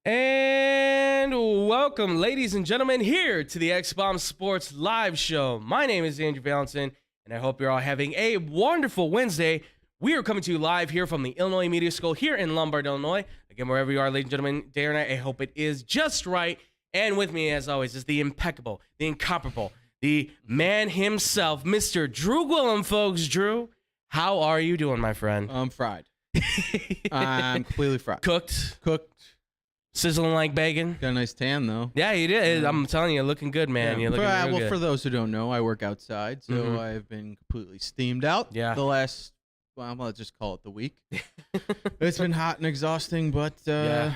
And welcome, ladies and gentlemen, here to the X-Bomb Sports Live Show. My name is Andrew Valentin, and I hope you're all having a wonderful Wednesday. We are coming to you live here from the Illinois Media School here in Lombard, Illinois. Again, wherever you are, ladies and gentlemen, day or night, I hope it is just right. And with me, as always, is the impeccable, the incomparable, the man himself, Mr. Drew Gwillem, folks. Drew, how are you doing, my friend? I'm fried. I'm completely fried. Cooked. Sizzling like bacon. Got a nice tan, though. Yeah, you did. I'm telling you, looking good, man. Yeah. You're looking real good. For those who don't know, I work outside, so I've been completely steamed out the last, well, let's just call it the week. It's been hot and exhausting, but I'm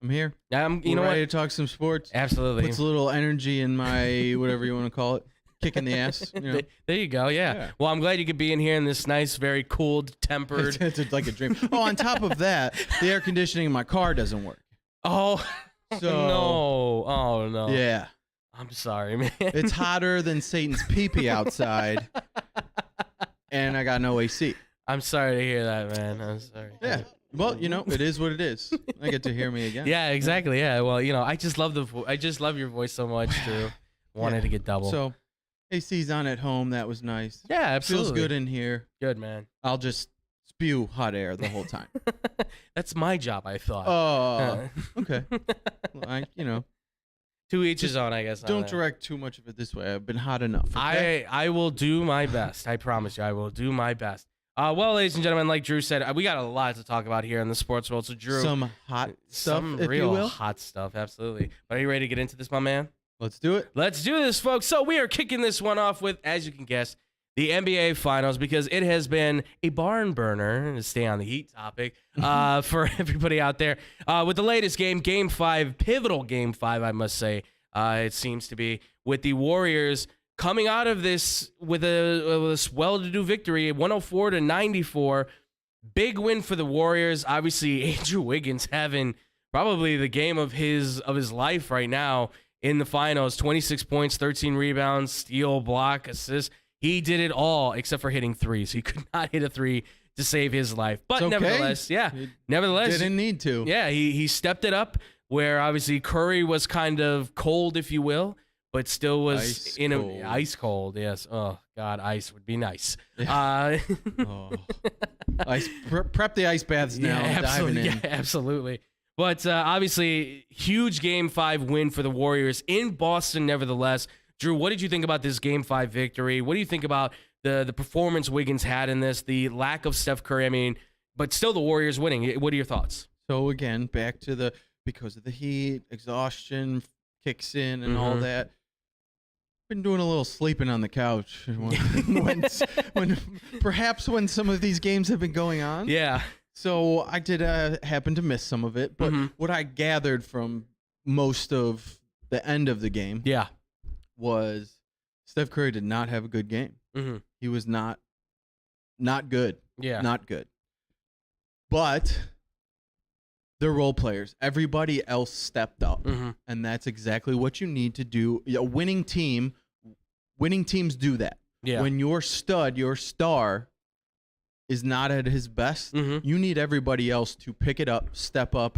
here. You know ready what? to talk some sports. Absolutely. Puts a little energy in my, whatever you want to call it, kick in the ass. You know? There you go, yeah. Well, I'm glad you could be in here in this nice, very cooled, tempered. It's like a dream. Oh, on top of that, the air conditioning in my car doesn't work. Oh, so, no. Oh, no. Yeah. I'm sorry, man. It's hotter than Satan's pee-pee outside, and I got no AC. I'm sorry to hear that, man. I'm sorry. Yeah. Well, you know, it is what it is. I get to hear me again. Yeah, exactly. Yeah. Well, you know, I just love your voice so much, too. Wanted to get double. So, AC's on at home. That was nice. Yeah, absolutely. Feels good in here. Good, man. I'll just spew hot air the whole time. That's my job, I thought. Oh, okay. Well, to each his own, I guess. Don't direct too much of it this way. I've been hot enough. Okay? I will do my best. I promise you, I will do my best. Well, ladies and gentlemen, like Drew said, we got a lot to talk about here in the sports world. So, Drew, some hot stuff, some if real you will. hot stuff, absolutely. But are you ready to get into this, my man? Let's do it. Let's do this, folks. So we are kicking this one off with, as you can guess, the NBA Finals, because it has been a barn burner, to stay on the Heat topic, for everybody out there. With the latest game, Game 5, pivotal Game 5, I must say, it seems to be, with the Warriors coming out of this with a well-to-do victory, 104-94. Big win for the Warriors. Obviously, Andrew Wiggins having probably the game of his life right now in the finals. 26 points, 13 rebounds, steal, block, assist. He did it all except for hitting threes. He could not hit a three to save his life. But okay. nevertheless, didn't need to. Yeah, he stepped it up, where obviously Curry was kind of cold, if you will, but still was ice cold. Yes. Oh God, ice would be nice. Yeah. Ice. Prep the ice baths now. Yeah, diving in. Yeah, absolutely. But obviously, huge Game 5 win for the Warriors in Boston, nevertheless. Drew, what did you think about this Game 5 victory? What do you think about the performance Wiggins had in this, the lack of Steph Curry? But still the Warriors winning. What are your thoughts? So, again, back to because of the heat, exhaustion kicks in and all that. Been doing a little sleeping on the couch perhaps when some of these games have been going on. Yeah. So I did happen to miss some of it, but what I gathered from most of the end of the game was Steph Curry did not have a good game. He was not good. Yeah. Not good. But the role players, everybody else stepped up, and that's exactly what you need to do. A winning teams do that. Yeah. When your star is not at his best, you need everybody else to pick it up, step up,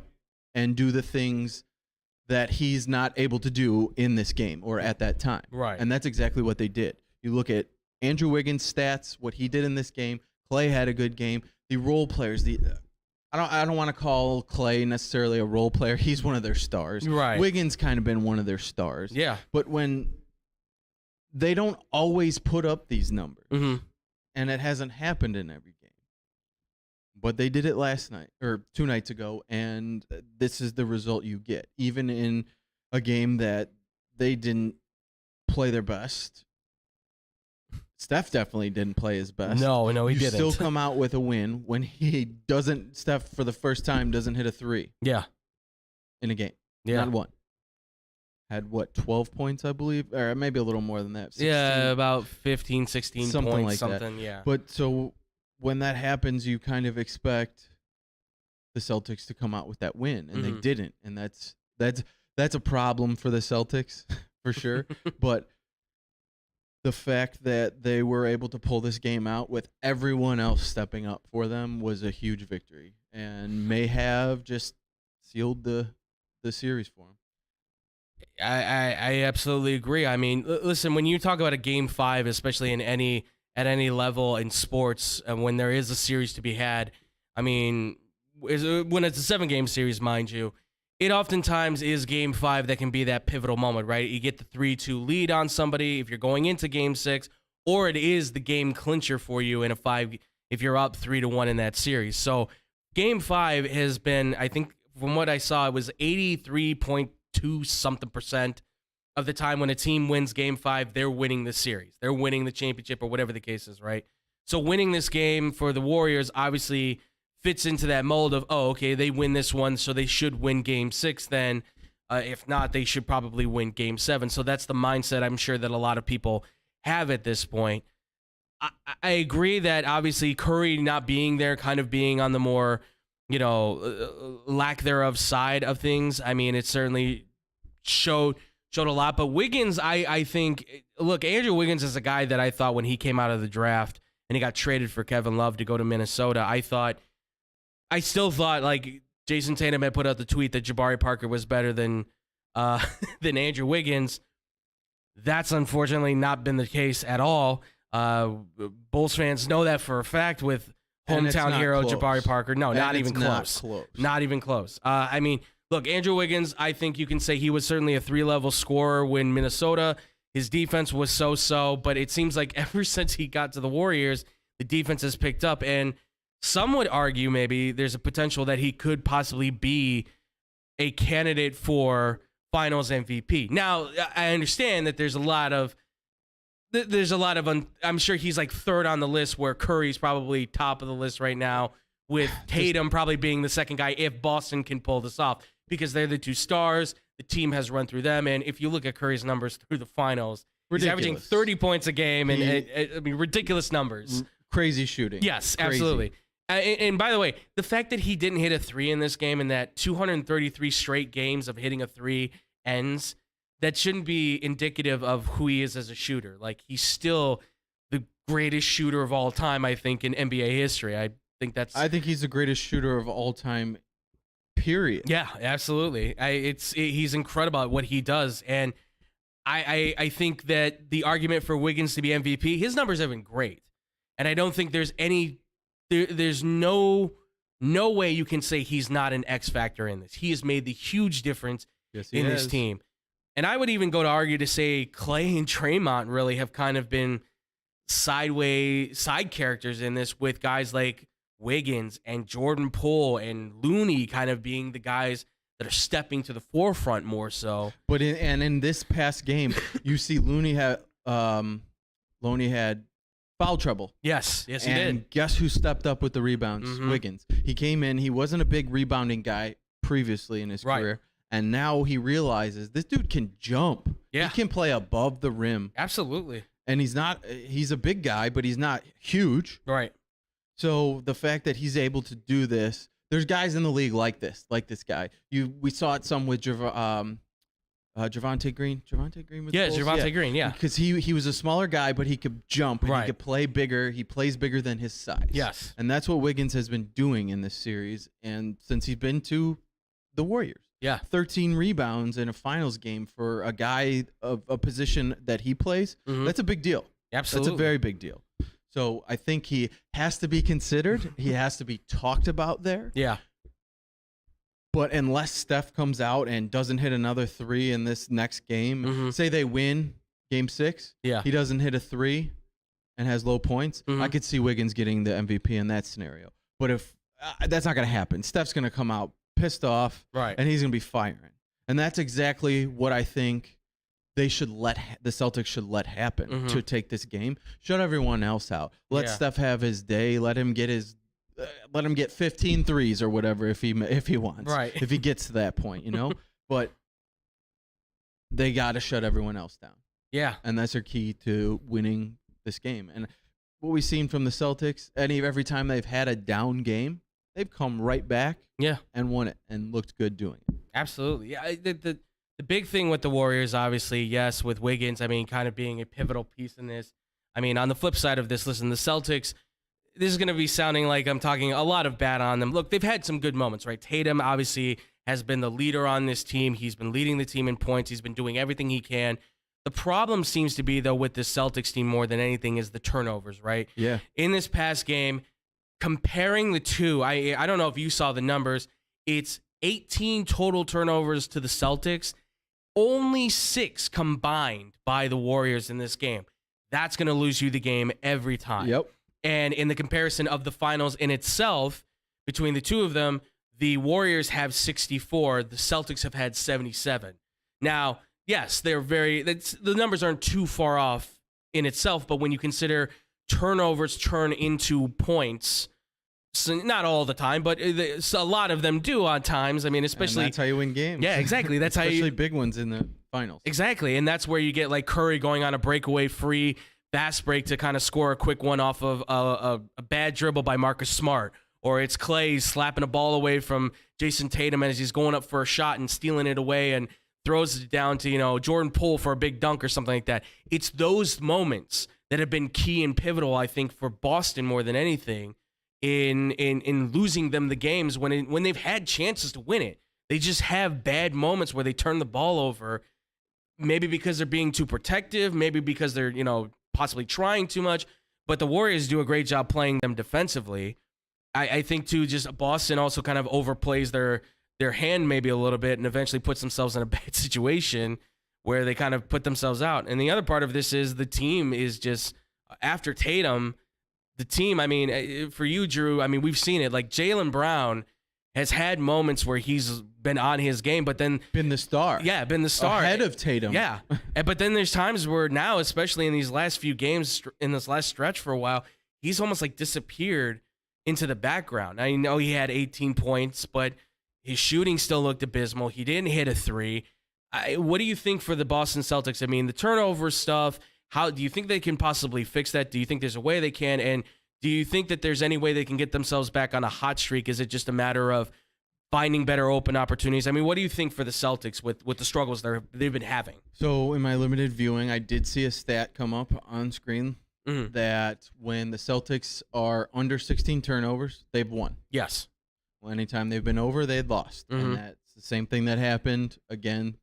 and do the things that he's not able to do in this game or at that time. Right. And that's exactly what they did. You look at Andrew Wiggins' stats, what he did in this game. Clay had a good game. The role players, I don't want to call Clay necessarily a role player. He's one of their stars. Right. Wiggins kind of been one of their stars. Yeah. But when they don't always put up these numbers, and it hasn't happened in every game. But they did it last night or 2 nights ago, and this is the result you get. Even in a game that they didn't play their best, Steph definitely didn't play his best. No, he didn't. Still come out with a win when Steph for the first time doesn't hit a three. Yeah. In a game. Yeah. Not one. Had 12 points, I believe, or maybe a little more than that. 16, yeah, about 15, 16 something points, like something, that. Yeah. But so when that happens, you kind of expect the Celtics to come out with that win, and they didn't, and that's a problem for the Celtics for sure. But the fact that they were able to pull this game out with everyone else stepping up for them was a huge victory, and may have just sealed the series for him. I absolutely agree. I mean, listen, when you talk about a game 5, especially at any level in sports, when there is a series to be had, I mean, when it's a 7-game series, mind you, it oftentimes is game 5 that can be that pivotal moment, right? You get the 3-2 lead on somebody if you're going into game 6, or it is the game clincher for you in a 5 if you're up 3-1 in that series. So game 5 has been, I think, from what I saw, it was 83.2% of the time when a team wins game 5, they're winning the series. They're winning the championship or whatever the case is, right? So winning this game for the Warriors obviously fits into that mold of, oh, okay, they win this one, so they should win game 6 then. If not, they should probably win game 7. So that's the mindset I'm sure that a lot of people have at this point. I agree that obviously Curry not being there, kind of being on the more, lack thereof side of things. I mean, it certainly showed a lot. But Wiggins, I think, look, Andrew Wiggins is a guy that I thought when he came out of the draft and he got traded for Kevin Love to go to Minnesota, I still thought, like Jason Tatum had put out the tweet that Jabari Parker was better than Andrew Wiggins. That's unfortunately not been the case at all. Bulls fans know that for a fact with hometown hero close. Jabari Parker. No, not even close. Not even close. I mean, look, Andrew Wiggins, I think you can say he was certainly a 3-level scorer when Minnesota. His defense was so-so, but it seems like ever since he got to the Warriors, the defense has picked up, and some would argue maybe there's a potential that he could possibly be a candidate for Finals MVP. Now, I understand that there's a lot of, I'm sure he's like third on the list where Curry's probably top of the list right now, with Tatum probably being the second guy if Boston can pull this off, because they're the two stars. The team has run through them. And if you look at Curry's numbers through the finals, he's averaging 30 points a game and I mean, ridiculous numbers. Crazy shooting. Yes, Crazy. Absolutely. And by the way, the fact that he didn't hit a 3 in this game and that 233 straight games of hitting a 3 ends, that shouldn't be indicative of who he is as a shooter. Like, he's still the greatest shooter of all time, I think, in NBA history. I think he's the greatest shooter of all time, period. Yeah, absolutely. He's incredible at what he does. And I think that the argument for Wiggins to be MVP, his numbers have been great. And I don't think there's no way you can say he's not an X factor in this. He has made the huge difference in this team. And I would even go to argue to say Clay and Draymond really have kind of been side characters in this, with guys like Wiggins and Jordan Poole and Looney kind of being the guys that are stepping to the forefront more so. But in this past game, you see Looney had foul trouble. Yes, he did. And guess who stepped up with the rebounds? Mm-hmm. Wiggins. He came in. He wasn't a big rebounding guy previously in his career. And now he realizes this dude can jump. Yeah. He can play above the rim. Absolutely. And he's a big guy, but he's not huge. Right. So the fact that he's able to do this, there's guys in the league like this guy. We saw it some with Javonte Green. Javonte Green was Javonte Green, yeah. Because he was a smaller guy, but he could jump and he could play bigger. He plays bigger than his size. Yes. And that's what Wiggins has been doing in this series, and since he's been to the Warriors. Yeah. 13 rebounds in a finals game for a guy of a position that he plays, that's a big deal. Absolutely. That's a very big deal. So I think he has to be considered. He has to be talked about there. Yeah. But unless Steph comes out and doesn't hit another 3 in this next game, say they win game 6, he doesn't hit a 3 and has low points, I could see Wiggins getting the MVP in that scenario. But if that's not going to happen, Steph's going to come out pissed off, and he's going to be firing. And that's exactly what I think the Celtics should let happen to take this game. Shut everyone else out. Let Steph have his day. Let him get 15 threes or whatever if he wants. Right. If he gets to that point, But they got to shut everyone else down. Yeah. And that's their key to winning this game. And what we've seen from the Celtics, every time they've had a down game, they've come right back and won it and looked good doing it. Absolutely. Yeah. The big thing with the Warriors, obviously, yes, with Wiggins, I mean, kind of being a pivotal piece in this. I mean, on the flip side of this, listen, the Celtics, this is going to be sounding like I'm talking a lot of bad on them. Look, they've had some good moments, right? Tatum obviously has been the leader on this team. He's been leading the team in points. He's been doing everything he can. The problem seems to be, though, with the Celtics team more than anything is the turnovers, right? Yeah. In this past game, comparing the two, I don't know if you saw the numbers. It's 18 total turnovers to the Celtics, only 6 combined by the Warriors in this game. That's going to lose you the game every time. Yep. And in the comparison of the finals in itself, between the two of them, the Warriors have 64. The Celtics have had 77. Now, yes, the numbers aren't too far off in itself, but when you consider turnovers turn into points, so not all the time, but a lot of them do on times. I mean, especially... And that's how you win games. Yeah, exactly. That's how you... Especially big ones in the finals. Exactly, and that's where you get like Curry going on a breakaway free fast break to kind of score a quick one off of a bad dribble by Marcus Smart. Or it's Clay slapping a ball away from Jason Tatum as he's going up for a shot and stealing it away and throws it down to, Jordan Poole for a big dunk or something like that. It's those moments that have been key and pivotal, I think, for Boston more than anything in losing them the games when they've had chances to win it. They just have bad moments where they turn the ball over, maybe because they're being too protective, maybe because they're, possibly trying too much. But the Warriors do a great job playing them defensively. I think, too, just Boston also kind of overplays their hand maybe a little bit and eventually puts themselves in a bad situation where they kind of put themselves out. And the other part of this is the team is just, after Tatum, the team, I mean, for you, Drew, I mean, we've seen it. Like, Jaylen Brown has had moments where he's been on his game, but then... Been the star. Yeah, been the star. Ahead of Tatum. Yeah. But then there's times where now, especially in these last few games, in this last stretch for a while, he's almost like disappeared into the background. I know he had 18 points, but his shooting still looked abysmal. He didn't hit a 3. What do you think for the Boston Celtics? I mean, the turnover stuff, how do you think they can possibly fix that? Do you think there's a way they can? And do you think that there's any way they can get themselves back on a hot streak? Is it just a matter of finding better open opportunities? I mean, what do you think for the Celtics with the struggles they've been having? So in my limited viewing, I did see a stat come up on screen that when the Celtics are under 16 turnovers, they've won. Yes. Well, anytime they've been over, they've lost. And that's the same thing that happened again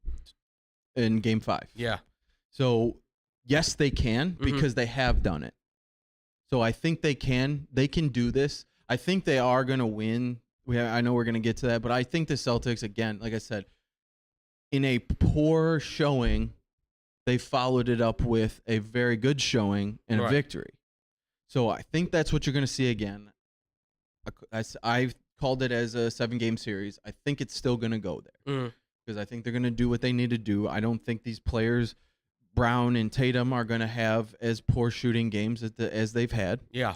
in Game 5. Yeah. So, yes, they can because they have done it. So I think they can do this. I think they are going to win. I know we're going to get to that, but I think the Celtics, again, like I said, in a poor showing, they followed it up with a very good showing and a victory. So I think that's what you're going to see again. I called it as a 7-game series. I think it's still going to go there because I think they're going to do what they need to do. I don't think these players, Brown and Tatum, are going to have as poor shooting games as they've had. Yeah.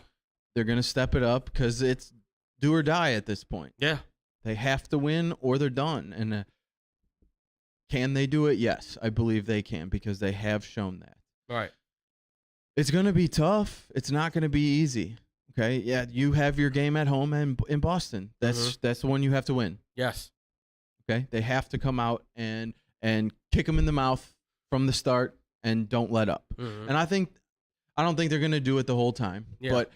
They're going to step it up because it's do or die at this point. Yeah. They have to win or they're done. And can they do it? Yes, I believe they can because they have shown that. Right. It's going to be tough. It's not going to be easy. Okay? Yeah, you have your game at home in Boston. That's the one you have to win. Yes. Okay? They have to come out and kick them in the mouth from the start and don't let up. And I don't think they're going to do it the whole time, but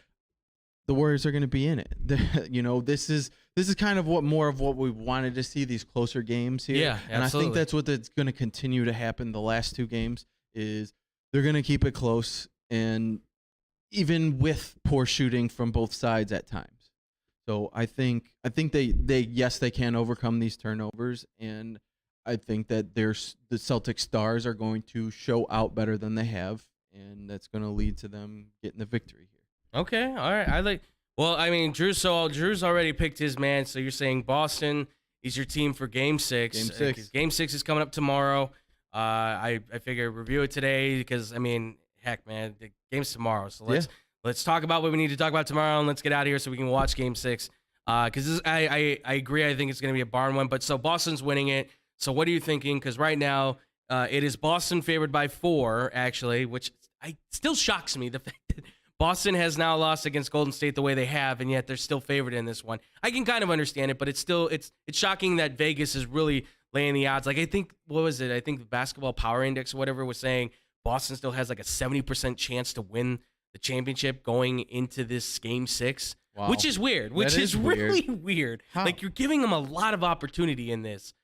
the Warriors are going to be in it. This is kind of more of what we wanted to see, these closer games here. Yeah, and absolutely. I think that's what's going to continue to happen the last 2 games is they're going to keep it close, and even with poor shooting from both sides at times. So I think they can overcome these turnovers, and I think that the Celtic stars are going to show out better than they have, and that's going to lead to them getting the victory here. Okay, all right. Well, I mean, Drew's already picked his man, so you're saying Boston is your team for Game 6. Game 6. Game 6 is coming up tomorrow. I figure review it today because, I mean, heck, man, the game's tomorrow. So let's talk about what we need to talk about tomorrow, and let's get out of here so we can watch Game 6. Because I agree, I think it's going to be a barn one. But so Boston's winning it. So what are you thinking? Because right now it is Boston favored by 4, actually, which still shocks me, the fact that Boston has now lost against Golden State the way they have, and yet they're still favored in this one. I can kind of understand it, but it's shocking that Vegas is really laying the odds. Like, I think, what was it? I think the Basketball Power Index or whatever was saying Boston still has like a 70% chance to win the championship going into this Game 6. Wow. which is weird, which is really weird. How? Like, you're giving them a lot of opportunity in this.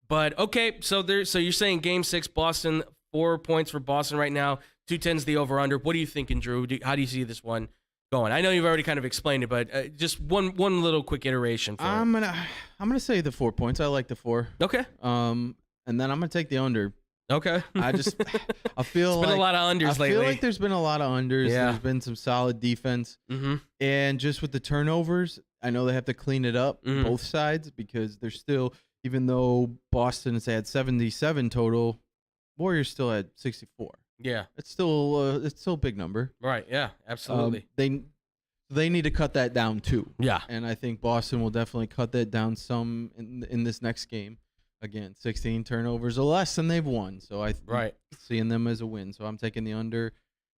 But, okay, so you're saying Game 6, Boston, 4 points for Boston right now, 210's the over-under. What are you thinking, Drew? How do you see this one going? I know you've already kind of explained it, but just one little quick iteration for I'm gonna say the 4 points. I like the 4. Okay. And then I'm gonna take the under. Okay. I feel it's been a lot of unders lately. I feel like there's been a lot of unders. Yeah. There's been some solid defense. Mm-hmm. And just with the turnovers, I know they have to clean it up both sides because they're still, even though Boston has had 77 total, Warriors still had 64. Yeah. It's still a big number. Right. Yeah. Absolutely. They need to cut that down too. Yeah. And I think Boston will definitely cut that down some in this next game. Again, 16 turnovers or less than they've won. So seeing them as a win. So I'm taking the under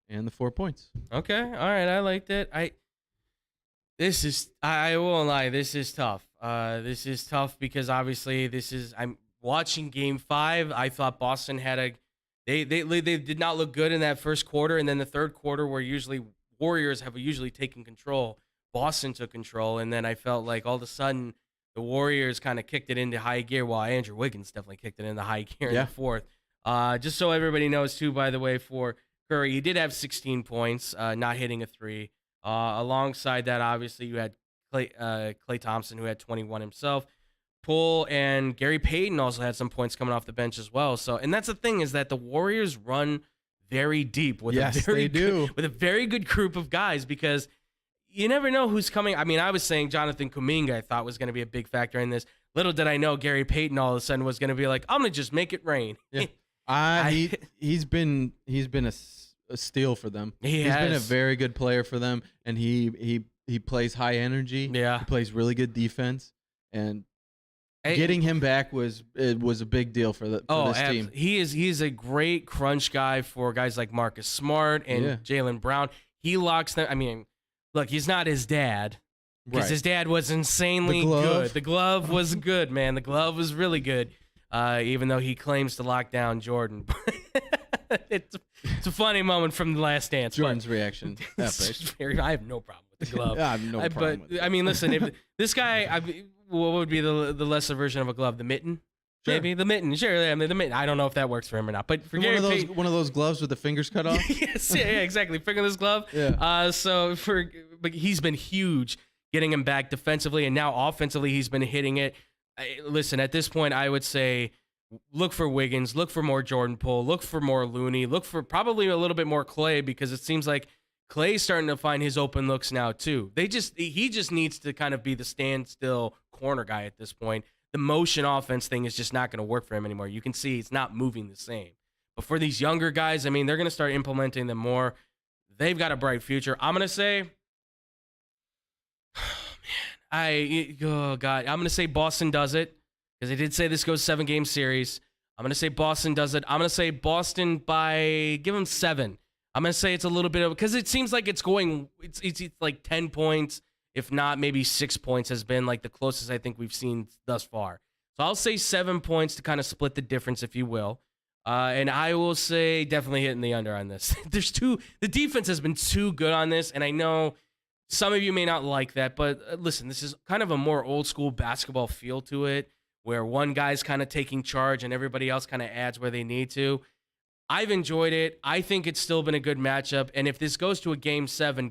and the 4 points. Okay. All right. I liked it. I won't lie. This is tough. This is tough because obviously I'm watching Game 5. I thought Boston had they did not look good in that first quarter, and then the third quarter where usually Warriors have usually taken control, Boston took control, and then I felt like all of a sudden the Warriors kind of kicked it into high gear, while Andrew Wiggins definitely kicked it into high gear in the fourth. Just so everybody knows too, by the way, for Curry, he did have 16 points, not hitting a three. Alongside that, obviously, you had Klay Thompson, who had 21 himself. Poole and Gary Payton also had some points coming off the bench as well. So, and that's the thing, is that the Warriors run very deep with with a very good group of guys, because you never know who's coming. I mean, I was saying Jonathan Kuminga I thought was going to be a big factor in this. Little did I know Gary Payton all of a sudden was going to be like, I'm going to just make it rain. Yeah. He's been a steal for them. He's been a very good player for them, and he plays high energy. Yeah. He plays really good defense, and getting him back was a big deal for this team. He's a great crunch guy for guys like Marcus Smart and Jaylen Brown. He locks them. I mean, look, he's not his dad, because his dad was insanely good. The glove was good, man. The glove was really good, even though he claims to lock down Jordan. It's a funny moment from The Last Dance. Jordan's reaction. I have no problem with the glove. I have no problem with it. I mean, listen, if this guy, what would be the lesser version of a glove? The mitten? Sure. Maybe the mitten. Sure, the mitten. I don't know if that works for him or not. But for Gary Payton, one of those gloves with the fingers cut off. Yes, yeah, exactly. Fingerless glove. Yeah. But he's been huge getting him back defensively, and now offensively he's been hitting it. Listen, at this point, I would say look for Wiggins, look for more Jordan Poole, look for more Looney, look for probably a little bit more Klay, because it seems like Klay's starting to find his open looks now too. He just needs to kind of be the standstill corner guy at this point. The motion offense thing is just not going to work for him anymore. You can see it's not moving the same. But for these younger guys, I mean, they're going to start implementing them more. They've got a bright future. I'm going to say, I'm going to say Boston does it, because they did say this goes 7-game series. I'm going to say Boston does it. I'm going to say Boston give them 7. I'm going to say it's a little bit of, because it seems like it's like 10 points, if not maybe 6 points has been like the closest I think we've seen thus far. So I'll say 7 points to kind of split the difference, if you will. And I will say definitely hitting the under on this. The defense has been too good on this, and I know some of you may not like that, but listen, this is kind of a more old school basketball feel to it, where one guy's kind of taking charge and everybody else kind of adds where they need to. I've enjoyed it. I think it's still been a good matchup. And if this goes to a Game 7,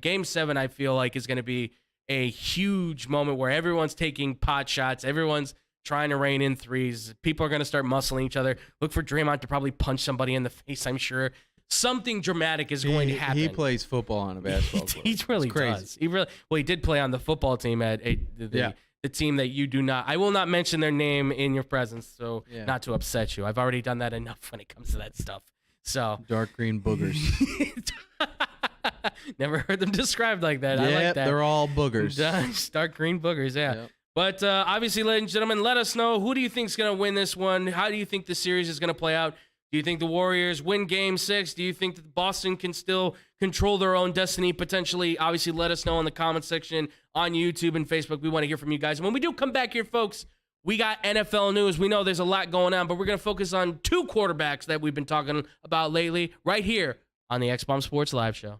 I feel like is going to be a huge moment where everyone's taking pot shots. Everyone's trying to rein in threes. People are going to start muscling each other. Look for Draymond to probably punch somebody in the face, I'm sure. Something dramatic is going to happen. He plays football on a basketball court. He really does. He did play on the football team at the team that you do not. I will not mention their name in your presence, so not to upset you. I've already done that enough when it comes to that stuff. So dark green boogers. Never heard them described like that. I like that. They're all boogers. Dark green boogers, yeah. Yep. But obviously, ladies and gentlemen, let us know, who do you think is going to win this one? How do you think the series is going to play out? Do you think the Warriors win Game 6? Do you think that Boston can still control their own destiny potentially? Obviously, let us know in the comment section on YouTube and Facebook. We want to hear from you guys. And when we do come back here, folks, we got NFL news. We know there's a lot going on, but we're going to focus on 2 quarterbacks that we've been talking about lately right here on the X-Bomb Sports Live Show.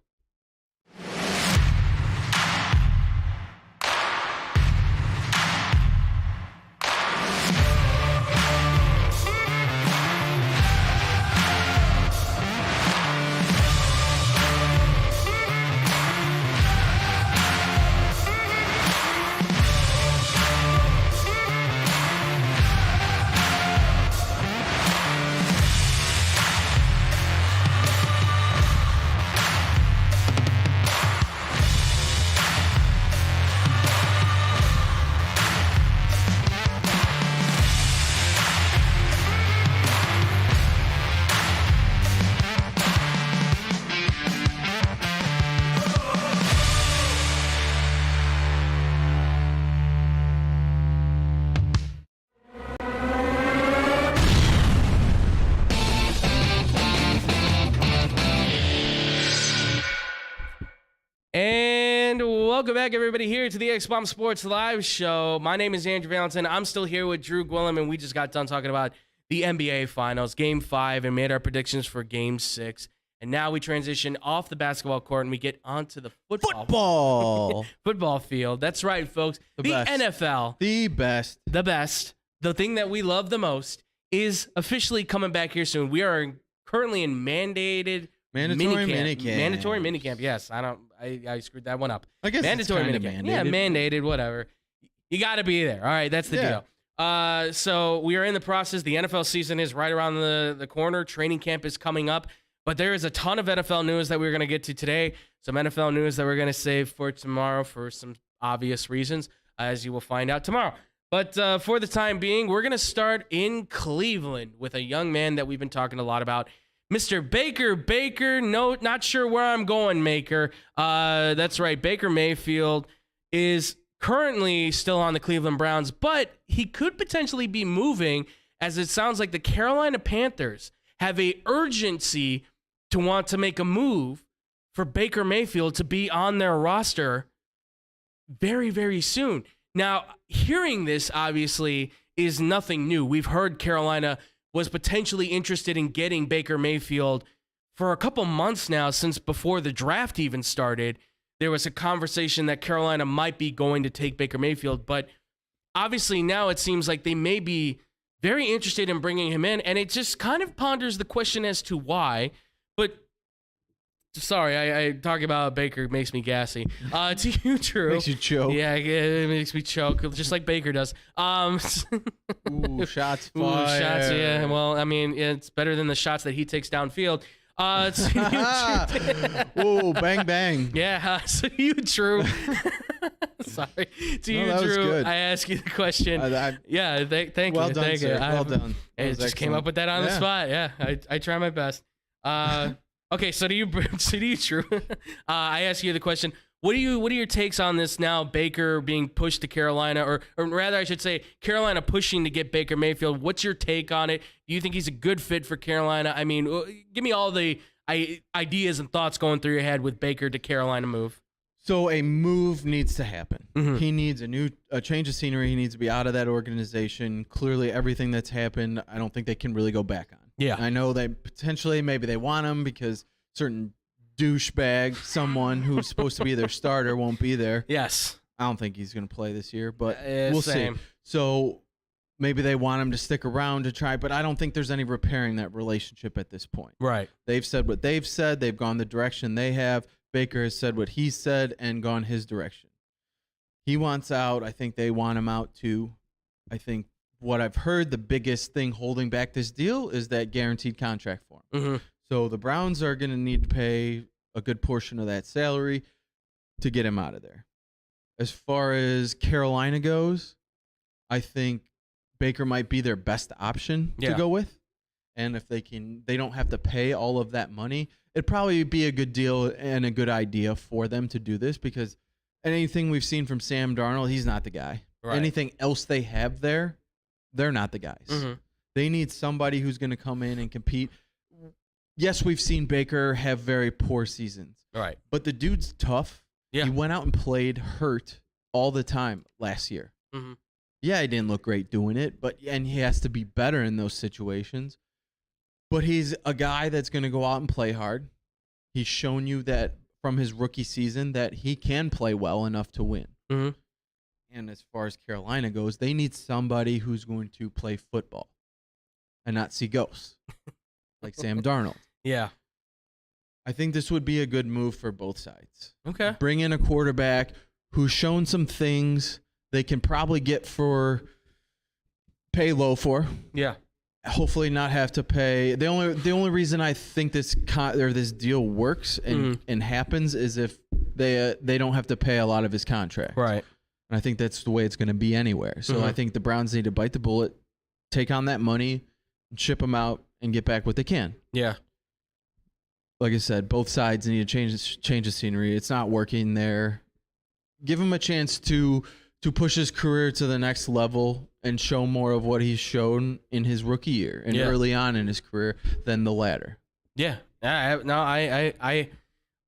welcome back, everybody, here to the X-Bomb Sports Live Show. My name is Andrew Valentin. I'm still here with Drew Gwillem, and we just got done talking about the NBA Finals, Game 5, and made our predictions for Game 6. And now we transition off the basketball court, and we get onto the football field. That's right, folks. The NFL. The best. The thing that we love the most is officially coming back here soon. We are currently in mandatory minicamp. Yes, I screwed that one up. I guess mandatory minicamp. Yeah, mandated, whatever. You got to be there. All right, that's the deal. So we are in the process. The NFL season is right around the corner. Training camp is coming up. But there is a ton of NFL news that we're going to get to today. Some NFL news that we're going to save for tomorrow for some obvious reasons, as you will find out tomorrow. But for the time being, we're going to start in Cleveland with a young man that we've been talking a lot about, Mr. Baker. No, not sure where I'm going, Maker. That's right. Baker Mayfield is currently still on the Cleveland Browns, but he could potentially be moving, as it sounds like the Carolina Panthers have a urgency to want to make a move for Baker Mayfield to be on their roster very, very soon. Now, hearing this obviously is nothing new. We've heard Carolina was potentially interested in getting Baker Mayfield for a couple months now, since before the draft even started. There was a conversation that Carolina might be going to take Baker Mayfield, but obviously now it seems like they may be very interested in bringing him in, and it just kind of ponders the question as to why. But sorry, I talk about Baker makes me gassy. To you, Drew. Makes you choke. Yeah, it makes me choke, just like Baker does. Ooh, shots fired. Ooh, shots, yeah. Well, I mean, it's better than the shots that he takes downfield. Whoa, bang, bang. Yeah, to you, Drew. Sorry. To you, Drew, I ask you the question. Thank you. Well done, sir. Well done. I just came up with that on the spot. Yeah, I try my best. Okay, so to you, Drew, I ask you the question. What are your takes on this now? Baker being pushed to Carolina, or rather, I should say, Carolina pushing to get Baker Mayfield. What's your take on it? Do you think he's a good fit for Carolina? I mean, give me all the ideas and thoughts going through your head with Baker to Carolina move. So a move needs to happen. Mm-hmm. He needs a change of scenery. He needs to be out of that organization. Clearly, everything that's happened, I don't think they can really go back on. Yeah, I know that potentially maybe they want him because certain douchebag, someone who's supposed to be their starter, won't be there. Yes. I don't think he's going to play this year, but we'll see. So maybe they want him to stick around to try, but I don't think there's any repairing that relationship at this point. Right. They've said what they've said. They've gone the direction they have. Baker has said what he said and gone his direction. He wants out. I think they want him out too. I think what I've heard, the biggest thing holding back this deal is that guaranteed contract for him. Mm-hmm. So the Browns are going to need to pay a good portion of that salary to get him out of there. As far as Carolina goes, I think Baker might be their best option to go with. And if they don't have to pay all of that money, it'd probably be a good deal and a good idea for them to do this, because anything we've seen from Sam Darnold, he's not the guy. Right. Anything else they have there, they're not the guys. Mm-hmm. They need somebody who's going to come in and compete. Yes, we've seen Baker have very poor seasons. Right. But the dude's tough. Yeah. He went out and played hurt all the time last year. Mm-hmm. Yeah, he didn't look great doing it, and he has to be better in those situations. But he's a guy that's going to go out and play hard. He's shown you that from his rookie season that he can play well enough to win. Mm-hmm. And as far as Carolina goes, they need somebody who's going to play football and not see ghosts, like Sam Darnold. Yeah. I think this would be a good move for both sides. Okay. Bring in a quarterback who's shown some things they can probably pay low for. Yeah. Hopefully not have to pay. The only reason I think this deal works and happens is if they don't have to pay a lot of his contract. Right. And I think that's the way it's going to be anywhere. So I think the Browns need to bite the bullet, take on that money, ship them out, and get back what they can. Yeah. Like I said, both sides need to change the scenery. It's not working there. Give him a chance to push his career to the next level and show more of what he's shown in his rookie year and early on in his career than the latter. Yeah. I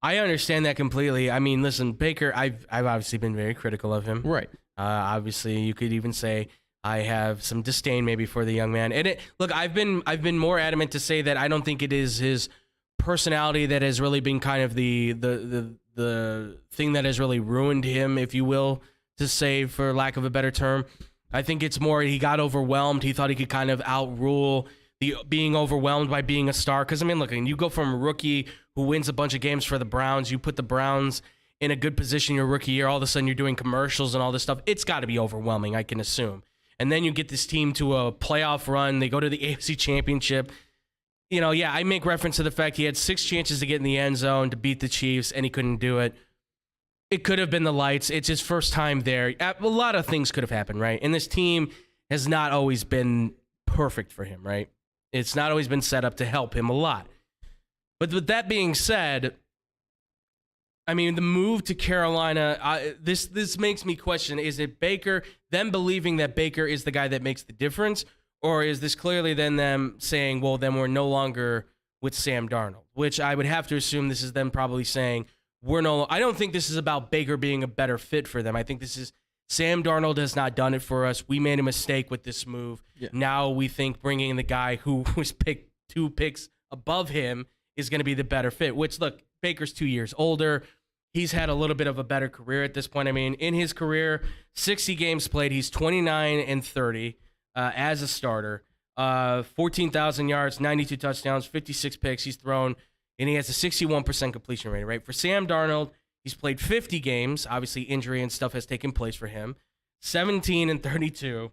I understand that completely. I mean, listen, Baker, I've obviously been very critical of him. Right. Obviously, you could even say I have some disdain maybe for the young man. And look, I've been more adamant to say that I don't think it is his personality that has really been kind of the thing that has really ruined him, if you will, to say, for lack of a better term. I think it's more he got overwhelmed. He thought he could kind of outrule being overwhelmed by being a star. Because, I mean, look, you go from a rookie who wins a bunch of games for the Browns, you put the Browns in a good position your rookie year, all of a sudden you're doing commercials and all this stuff. It's got to be overwhelming, I can assume. And then you get this team to a playoff run. They go to the AFC Championship. You know, yeah, I make reference to the fact he had 6 chances to get in the end zone to beat the Chiefs, and he couldn't do it. It could have been the lights. It's his first time there. A lot of things could have happened, right? And this team has not always been perfect for him, right? It's not always been set up to help him a lot. But with that being said, I mean, the move to Carolina, this makes me question, is it Baker, them believing that Baker is the guy that makes the difference, or is this clearly then them saying, well, then we're no longer with Sam Darnold, which I would have to assume this is them probably saying, I don't think this is about Baker being a better fit for them. I think this is Sam Darnold has not done it for us. We made a mistake with this move. Yeah. Now we think bringing in the guy who was picked 2 picks above him is going to be the better fit, which, look, Baker's 2 years older. He's had a little bit of a better career at this point. I mean, in his career, 60 games played, he's 29-30 as a starter. 14,000 yards, 92 touchdowns, 56 picks he's thrown, and he has a 61% completion rate, right? For Sam Darnold, he's played 50 games. Obviously, injury and stuff has taken place for him. 17-32.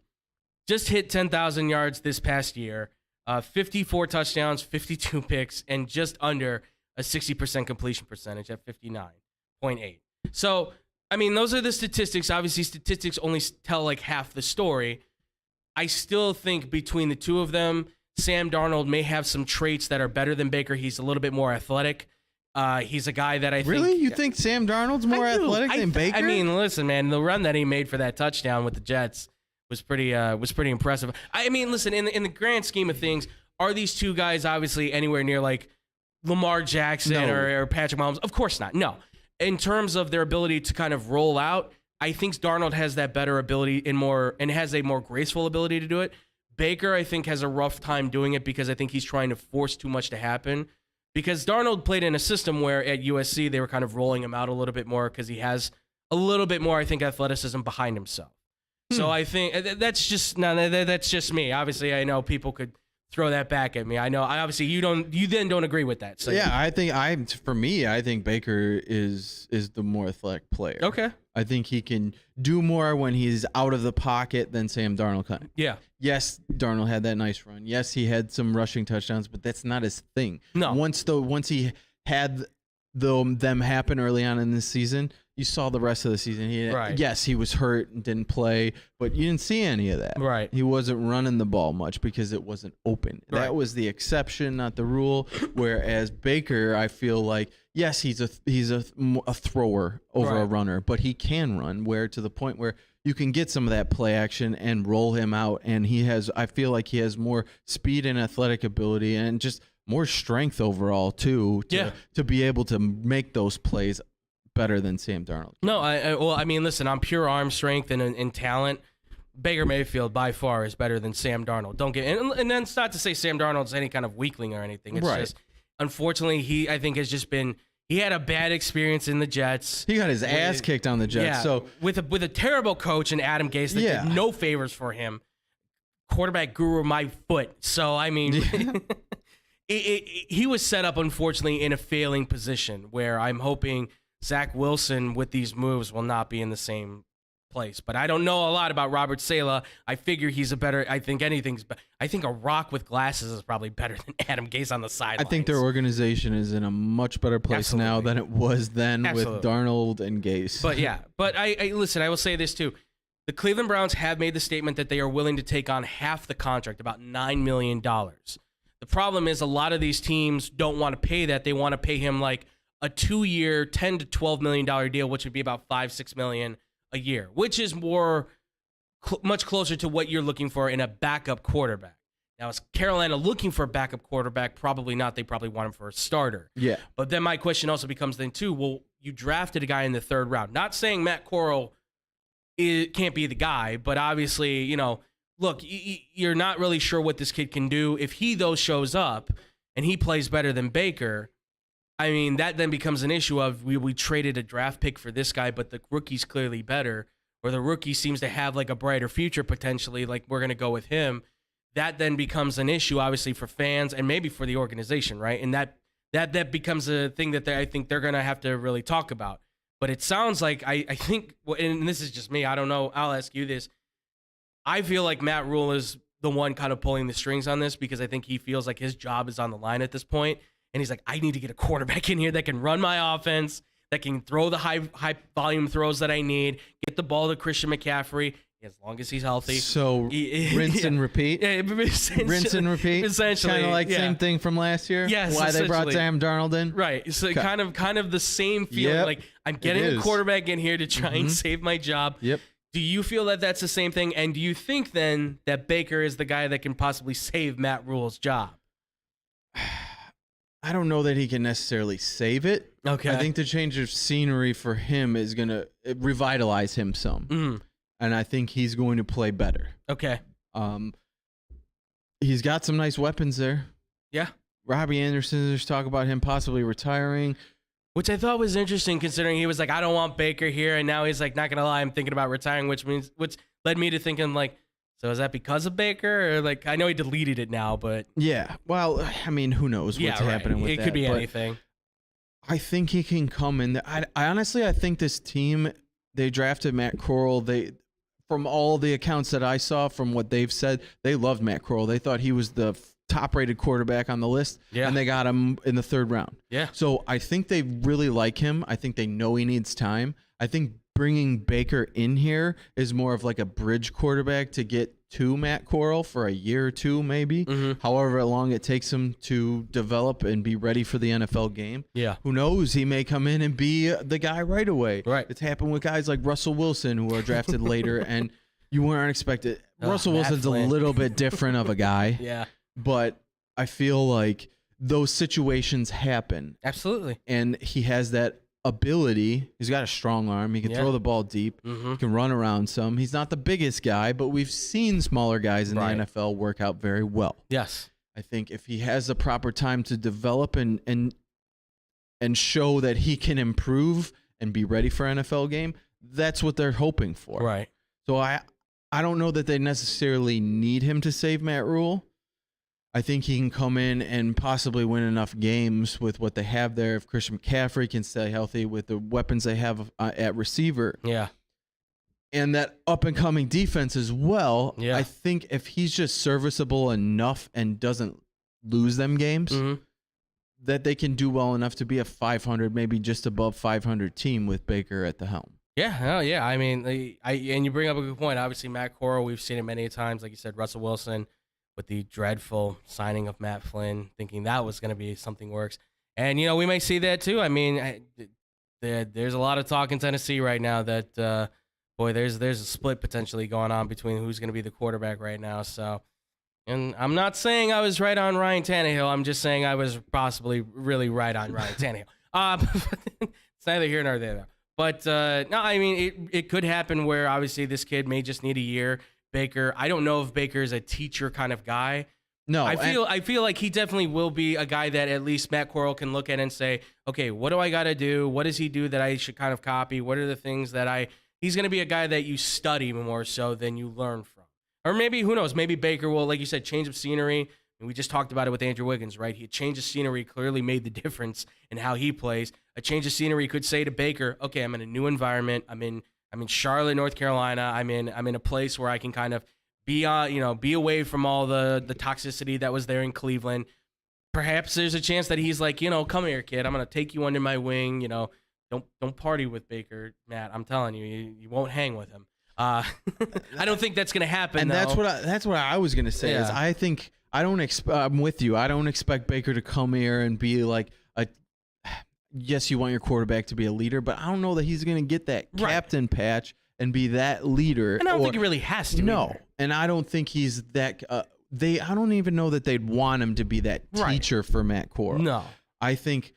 Just hit 10,000 yards this past year. 54 touchdowns, 52 picks, and just under a 60% completion percentage at 59.8. So, I mean, those are the statistics. Obviously, statistics only tell like half the story. I still think between the two of them, Sam Darnold may have some traits that are better than Baker. He's a little bit more athletic. He's a guy that I think... Really? You think Sam Darnold's more athletic than Baker? I mean, listen, man, the run that he made for that touchdown with the Jets was pretty impressive. I mean, listen, in the grand scheme of things, are these two guys obviously anywhere near like Lamar Jackson or Patrick Mahomes? Of course not. No. In terms of their ability to kind of roll out, I think Darnold has that better ability and has a more graceful ability to do it. Baker, I think, has a rough time doing it because I think he's trying to force too much to happen. Because Darnold played in a system where at USC they were kind of rolling him out a little bit more because he has a little bit more, I think, athleticism behind himself. So I think that's just me. Obviously, I know people could throw that back at me. I know. Obviously, you then don't agree with that. So yeah, I think Baker is the more athletic player. Okay. I think he can do more when he's out of the pocket than Sam Darnold can. Yeah. Yes, Darnold had that nice run. Yes, he had some rushing touchdowns, but that's not his thing. No. Once he had them happen early on in this season, you saw the rest of the season. Yes, he was hurt and didn't play, but you didn't see any of that. Right. He wasn't running the ball much because it wasn't open. Right. That was the exception, not the rule. Whereas Baker, I feel like, yes, he's a thrower over a runner, but he can run. Where to the point where you can get some of that play action and roll him out, and I feel like he has more speed and athletic ability and just more strength overall too to be able to make those plays better than Sam Darnold. No, I mean, listen, on pure arm strength and talent, Baker Mayfield by far is better than Sam Darnold. And then it's not to say Sam Darnold's any kind of weakling or anything. It's just, unfortunately, he had a bad experience in the Jets. He got his ass kicked on the Jets. Yeah, so with a terrible coach in Adam Gase that did no favors for him. Quarterback guru, my foot. So, I mean, he was set up, unfortunately, in a failing position where I'm hoping Zach Wilson with these moves will not be in the same place. But I don't know a lot about Robert Saleh. I figure he's I think a rock with glasses is probably better than Adam Gase on the sidelines. I think their organization is in a much better place now than it was then with Darnold and Gase. But I listen, I will say this too. The Cleveland Browns have made the statement that they are willing to take on half the contract, about $9 million. The problem is a lot of these teams don't want to pay that. They want to pay him like a 2-year, $10 to $12 million deal, which would be about $5-6 million a year, which is much closer to what you're looking for in a backup quarterback. Now, is Carolina looking for a backup quarterback? Probably not. They probably want him for a starter. Yeah. But then my question also becomes then, too, well, you drafted a guy in the 3rd round. Not saying Matt Corral can't be the guy, but obviously, look, you're not really sure what this kid can do. If he, though, shows up and he plays better than Baker, I mean, that then becomes an issue of we traded a draft pick for this guy, but the rookie's clearly better, or the rookie seems to have like a brighter future potentially, like we're going to go with him. That then becomes an issue, obviously, for fans and maybe for the organization, right? And that becomes a thing that I think they're going to have to really talk about. But it sounds like I think, and this is just me, I don't know, I'll ask you this. I feel like Matt Rule is the one kind of pulling the strings on this because I think he feels like his job is on the line at this point. And he's like, I need to get a quarterback in here that can run my offense, that can throw the high volume throws that I need, get the ball to Christian McCaffrey, as long as he's healthy. So rinse and repeat? Yeah, rinse and repeat? Essentially. Kind of like same thing from last year? Yes, why they brought Sam Darnold in? Right. So kind of the same feeling. Yep, like, I'm getting a quarterback in here to try and save my job. Yep. Do you feel that that's the same thing? And do you think then that Baker is the guy that can possibly save Matt Rule's job? I don't know that he can necessarily save it. Okay. I think the change of scenery for him is going to revitalize him some. Mm. And I think he's going to play better. Okay. He's got some nice weapons there. Yeah. Robbie Anderson, there's talk about him possibly retiring. Which I thought was interesting considering he was like, I don't want Baker here. And now he's like, not going to lie, I'm thinking about retiring, which led me to thinking like, so is that because of Baker? Or like, I know he deleted it now, but. Yeah. Well, I mean, who knows what's happening with that. It could be anything. I think he can come in there. I honestly, I think this team, they drafted Matt Corral. From all the accounts that I saw, from what they've said, they loved Matt Corral. They thought he was the top-rated quarterback on the list, and they got him in the 3rd round. Yeah. So I think they really like him. I think they know he needs time. I think bringing Baker in here is more of like a bridge quarterback to get to Matt Corral for a year or two, maybe. Mm-hmm. However long it takes him to develop and be ready for the NFL game. Yeah. Who knows? He may come in and be the guy right away. Right. It's happened with guys like Russell Wilson who are drafted later, and you weren't expected. Russell Wilson's a little bit different of a guy. Yeah. But I feel like those situations happen. Absolutely. And he has that ability. He's got a strong arm. He can throw the ball deep. Mm-hmm. He can run around some. He's not the biggest guy, but we've seen smaller guys in the NFL work out very well. Yes. I think if he has the proper time to develop and show that he can improve and be ready for an NFL game, that's what they're hoping for. Right. So I don't know that they necessarily need him to save Matt Rule. I think he can come in and possibly win enough games with what they have there. If Christian McCaffrey can stay healthy with the weapons they have at receiver. Yeah. And that up-and-coming defense as well. Yeah. I think if he's just serviceable enough and doesn't lose them games, that they can do well enough to be a 500, maybe just above 500 team with Baker at the helm. Yeah, yeah. I mean, and you bring up a good point. Obviously, Matt Corral, we've seen it many times. Like you said, Russell Wilson with the dreadful signing of Matt Flynn, thinking that was going to be something works. And, we may see that too. I mean, there's a lot of talk in Tennessee right now that, there's a split potentially going on between who's going to be the quarterback right now. So, and I'm not saying I was right on Ryan Tannehill. I'm just saying I was possibly really right on Ryan Tannehill. It's neither here nor there, though. But, no, I mean, it could happen where obviously this kid may just need a year. Baker, I don't know if Baker is a teacher kind of guy. No, I feel like he definitely will be a guy that at least Matt Corral can look at and say, okay, what do I got to do? What does he do that I should kind of copy? What are the things that he's going to be a guy that you study more so than you learn from. Or maybe, who knows, maybe Baker will, like you said, change of scenery. And we just talked about it with Andrew Wiggins, right? He change of scenery clearly made the difference in how he plays. A change of scenery could say to Baker, okay, I'm in a new environment. I'm in Charlotte, North Carolina. I'm in a place where I can kind of be away from all the toxicity that was there in Cleveland. Perhaps there's a chance that he's like, come here, kid. I'm gonna take you under my wing. Don't party with Baker, Matt. I'm telling you, you won't hang with him. I don't think that's gonna happen. And though. that's what I was gonna say. Yeah. Is I think I'm with you. I don't expect Baker to come here and be like yes, you want your quarterback to be a leader, but I don't know that he's going to get that captain patch and be that leader. And I don't think he really has to. No, either. and I don't think he's that I don't even know that they'd want him to be that teacher for Matt Corral. No. I think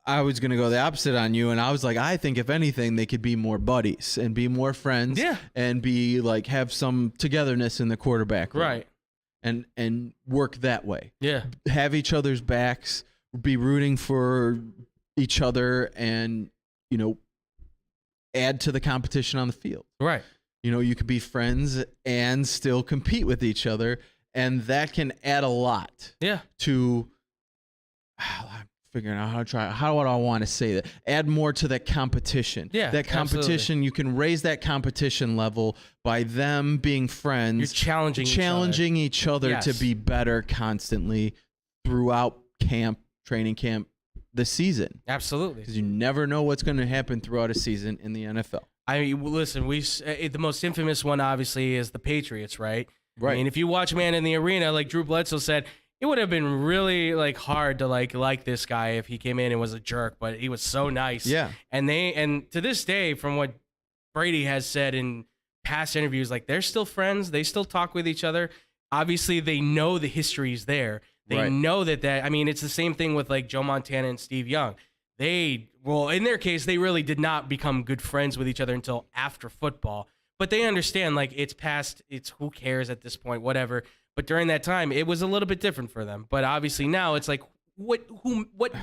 I was going to go the opposite on you, and I was like, I think if anything, they could be more buddies and be more friends and be like, have some togetherness in the quarterback room. Right. And work that way. Yeah. Have each other's backs, be rooting for each other, and, you know, add to the competition on the field. Right. You know, you could be friends and still compete with each other, and that can add a lot. Yeah. To I'm figuring out how would I want to say that? Add more to that competition. Yeah. That competition, absolutely. you can raise that competition level by them being friends. You're challenging each other to be better constantly throughout training camp, the season. Absolutely. Because you never know what's going to happen throughout a season in the NFL. I mean, listen, the most infamous one, obviously, is the Patriots, right? Right. I mean, if you watch Man in the Arena, like Drew Bledsoe said, it would have been really like hard to like this guy if he came in and was a jerk, but he was so nice. Yeah. And to this day, from what Brady has said in past interviews, like they're still friends. They still talk with each other. Obviously, they know the history is there. They know that I mean, it's the same thing with like Joe Montana and Steve Young. In their case, they really did not become good friends with each other until after football. But they understand, like, it's past, it's who cares at this point, whatever. But during that time, it was a little bit different for them. But obviously now it's like, what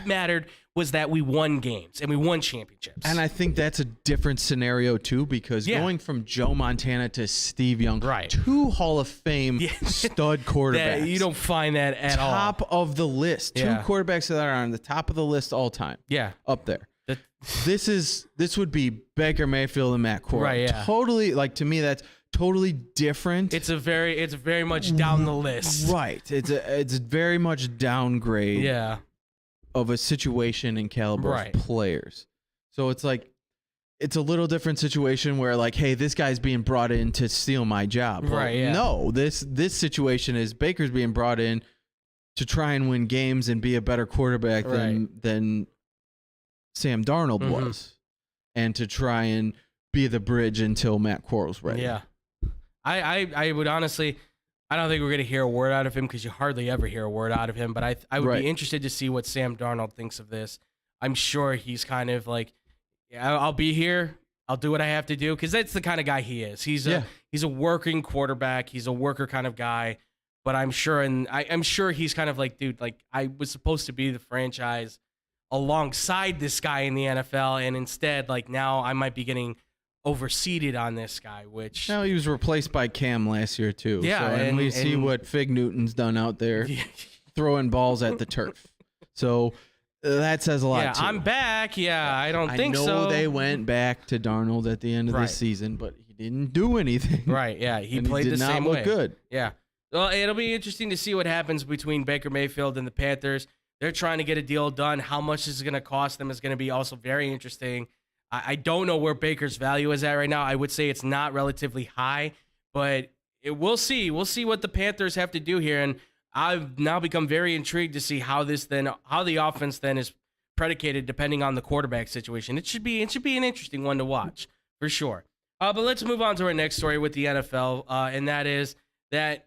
mattered was that we won games and we won championships. And I think that's a different scenario too, because going from Joe Montana to Steve Young, two Hall of Fame stud quarterbacks. You don't find that at all. Top of the list. Two quarterbacks that are on the top of the list all time. Yeah. Up there. This would be Baker Mayfield and Matt Corral. Right, yeah. Totally, like, to me, that's totally different. It's very much down the list. Right. It's very much downgrade of a situation and caliber of players. So it's like, it's a little different situation where, like, hey, this guy's being brought in to steal my job. Well, no, this situation is Baker's being brought in to try and win games and be a better quarterback than Sam Darnold was, and to try and be the bridge until Matt Corral's ready. Yeah. I would honestly, I don't think we're going to hear a word out of him because you hardly ever hear a word out of him, but I would be interested to see what Sam Darnold thinks of this. I'm sure he's kind of like, I'll be here. I'll do what I have to do, because that's the kind of guy he is. He's a working quarterback. He's a worker kind of guy, but I'm sure he's kind of like, dude, like, I was supposed to be the franchise alongside this guy in the NFL, and instead, like, now I might be getting overseeded on this guy, which... Now he was replaced by Cam last year, too. Yeah, so, and we see what Fig Newton's done out there, throwing balls at the turf. So that says a lot, too. I'm back. Yeah, I don't think so. I know they went back to Darnold at the end of the season, but he didn't do anything. Right, yeah. He played the same way. He did not look good. Yeah. Well, it'll be interesting to see what happens between Baker Mayfield and the Panthers. They're trying to get a deal done. How much this is going to cost them is going to be also very interesting. I don't know where Baker's value is at right now. I would say it's not relatively high, but we'll see. We'll see what the Panthers have to do here. And I've now become very intrigued to see how the offense then is predicated depending on the quarterback situation. It should be an interesting one to watch for sure. But let's move on to our next story with the NFL, and that is that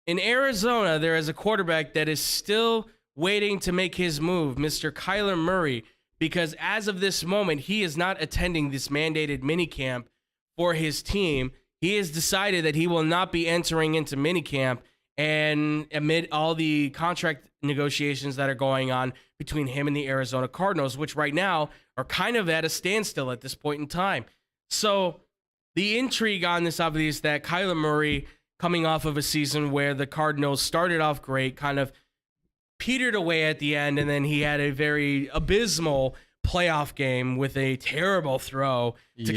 in Arizona there is a quarterback that is still waiting to make his move, Mr. Kyler Murray, because as of this moment, he is not attending this mandated minicamp for his team. He has decided that he will not be entering into minicamp, and amid all the contract negotiations that are going on between him and the Arizona Cardinals, which right now are kind of at a standstill at this point in time. So the intrigue on this obviously is that Kyler Murray, coming off of a season where the Cardinals started off great, kind of petered away at the end, and then he had a very abysmal playoff game with a terrible throw to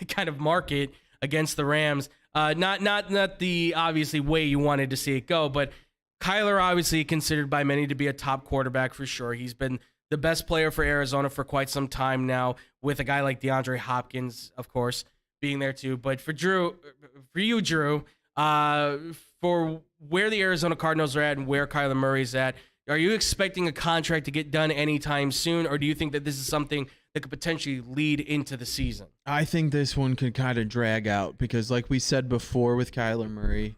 kind of mark it against the Rams. Not the obviously way you wanted to see it go, but Kyler obviously considered by many to be a top quarterback for sure. He's been the best player for Arizona for quite some time now, with a guy like DeAndre Hopkins, of course, being there too. But for you, Drew, for where the Arizona Cardinals are at and where Kyler Murray's at, are you expecting a contract to get done anytime soon, or do you think that this is something that could potentially lead into the season? I think this one could kind of drag out because, like we said before with Kyler Murray,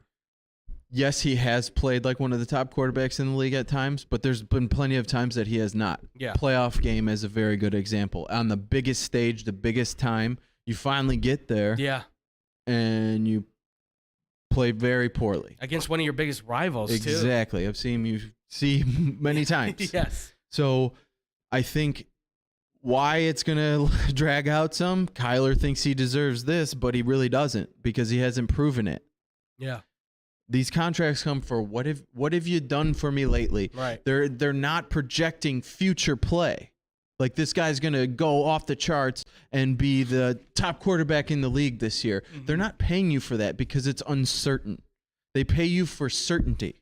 yes, he has played like one of the top quarterbacks in the league at times, but there's been plenty of times that he has not. Yeah. Playoff game is a very good example. On the biggest stage, the biggest time, you finally get there. Yeah. And you play very poorly. Against one of your biggest rivals, too. Exactly. I've seen you see many times. Yes. So I think why it's going to drag out some, Kyler thinks he deserves this, but he really doesn't because he hasn't proven it. Yeah. These contracts come for what have you done for me lately? Right. They're not projecting future play. Like this guy's going to go off the charts and be the top quarterback in the league this year. Mm-hmm. They're not paying you for that because it's uncertain. They pay you for certainty.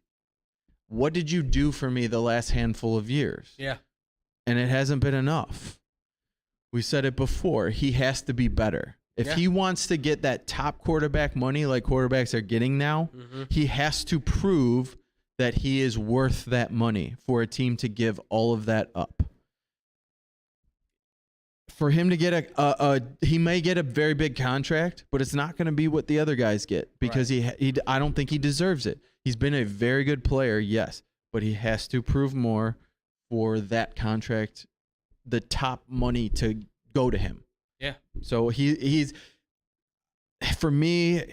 What did you do for me the last handful of years? Yeah. And it hasn't been enough. We said it before. He has to be better. If he wants to get that top quarterback money like quarterbacks are getting now, he has to prove that he is worth that money for a team to give all of that up. For him to get he may get a very big contract, but it's not going to be what the other guys get because I don't think he deserves it. He's been a very good player, yes, but he has to prove more for that contract, the top money to go to him. Yeah. So he's for me,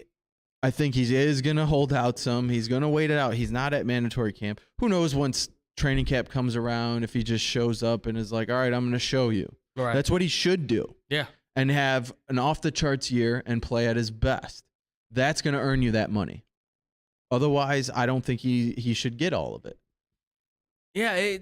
I think he is going to hold out some. He's going to wait it out. He's not at mandatory camp. Who knows once training camp comes around if he just shows up and is like, all right, I'm going to show you. Right. That's what he should do. Yeah. And have an off-the-charts year and play at his best. That's going to earn you that money. Otherwise, I don't think he should get all of it. Yeah,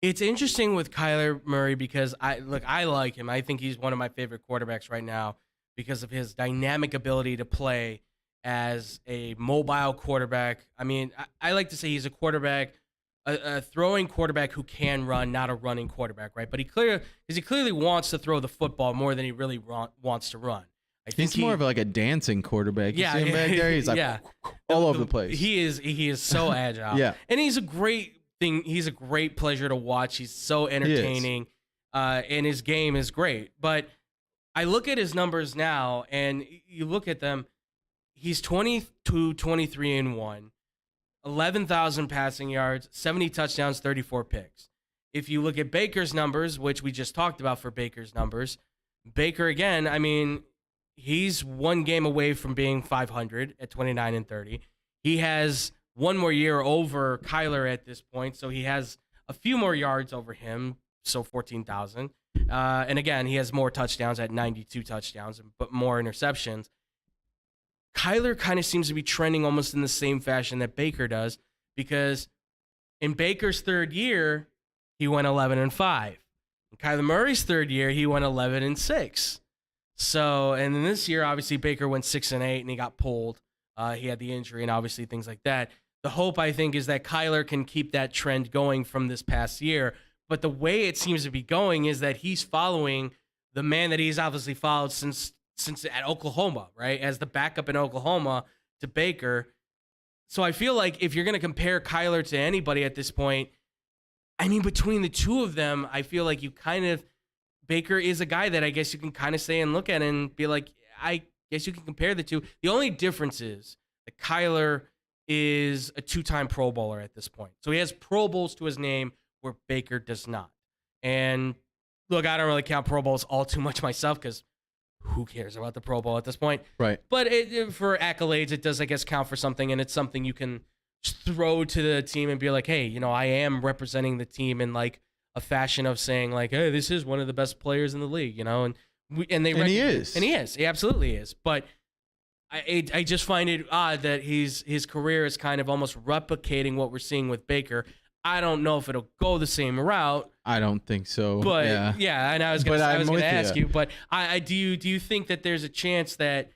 it's interesting with Kyler Murray because I like him. I think he's one of my favorite quarterbacks right now because of his dynamic ability to play as a mobile quarterback. I mean, I like to say he's a quarterback, a throwing quarterback who can run, not a running quarterback, right? But he clearly wants to throw the football more than he really wants to run. I think he's more of like a dancing quarterback. You see him back there? He's like all over the place. He is so agile. Yeah. And he's a great thing. He's a great pleasure to watch. He's so entertaining. And his game is great. But I look at his numbers now, and you look at them. He's 22-23-1, 11,000 passing yards, 70 touchdowns, 34 picks. If you look at Baker's numbers, which we just talked about for Baker's numbers, Baker again, I mean, he's one game away from being 500 at 29-30. He has one more year over Kyler at this point, so he has a few more yards over him, so 14,000. And again, he has more touchdowns at 92 touchdowns, but more interceptions. Kyler kind of seems to be trending almost in the same fashion that Baker does, because in Baker's third year, he went 11-5. In Kyler Murray's third year, he went 11-6. So, and then this year, obviously, Baker went 6-8, and he got pulled. He had the injury and obviously things like that. The hope, I think, is that Kyler can keep that trend going from this past year. But the way it seems to be going is that he's following the man that he's obviously followed since at Oklahoma, right? As the backup in Oklahoma to Baker. So I feel like if you're going to compare Kyler to anybody at this point, I mean, between the two of them, I feel like Baker is a guy that I guess you can kind of say and look at and be like, I guess you can compare the two. The only difference is that Kyler is a two-time Pro Bowler at this point. So he has Pro Bowls to his name where Baker does not. And look, I don't really count Pro Bowls all too much myself because who cares about the Pro Bowl at this point? Right. But for accolades, it does, I guess, count for something, and it's something you can throw to the team and be like, hey, I am representing the team in like a fashion of saying like, hey, this is one of the best players in the league, and he is. He absolutely is. But I just find it odd that his career is kind of almost replicating what we're seeing with Baker. I don't know if it'll go the same route. I don't think so. But and I was going to ask you, but do you think that there's a chance that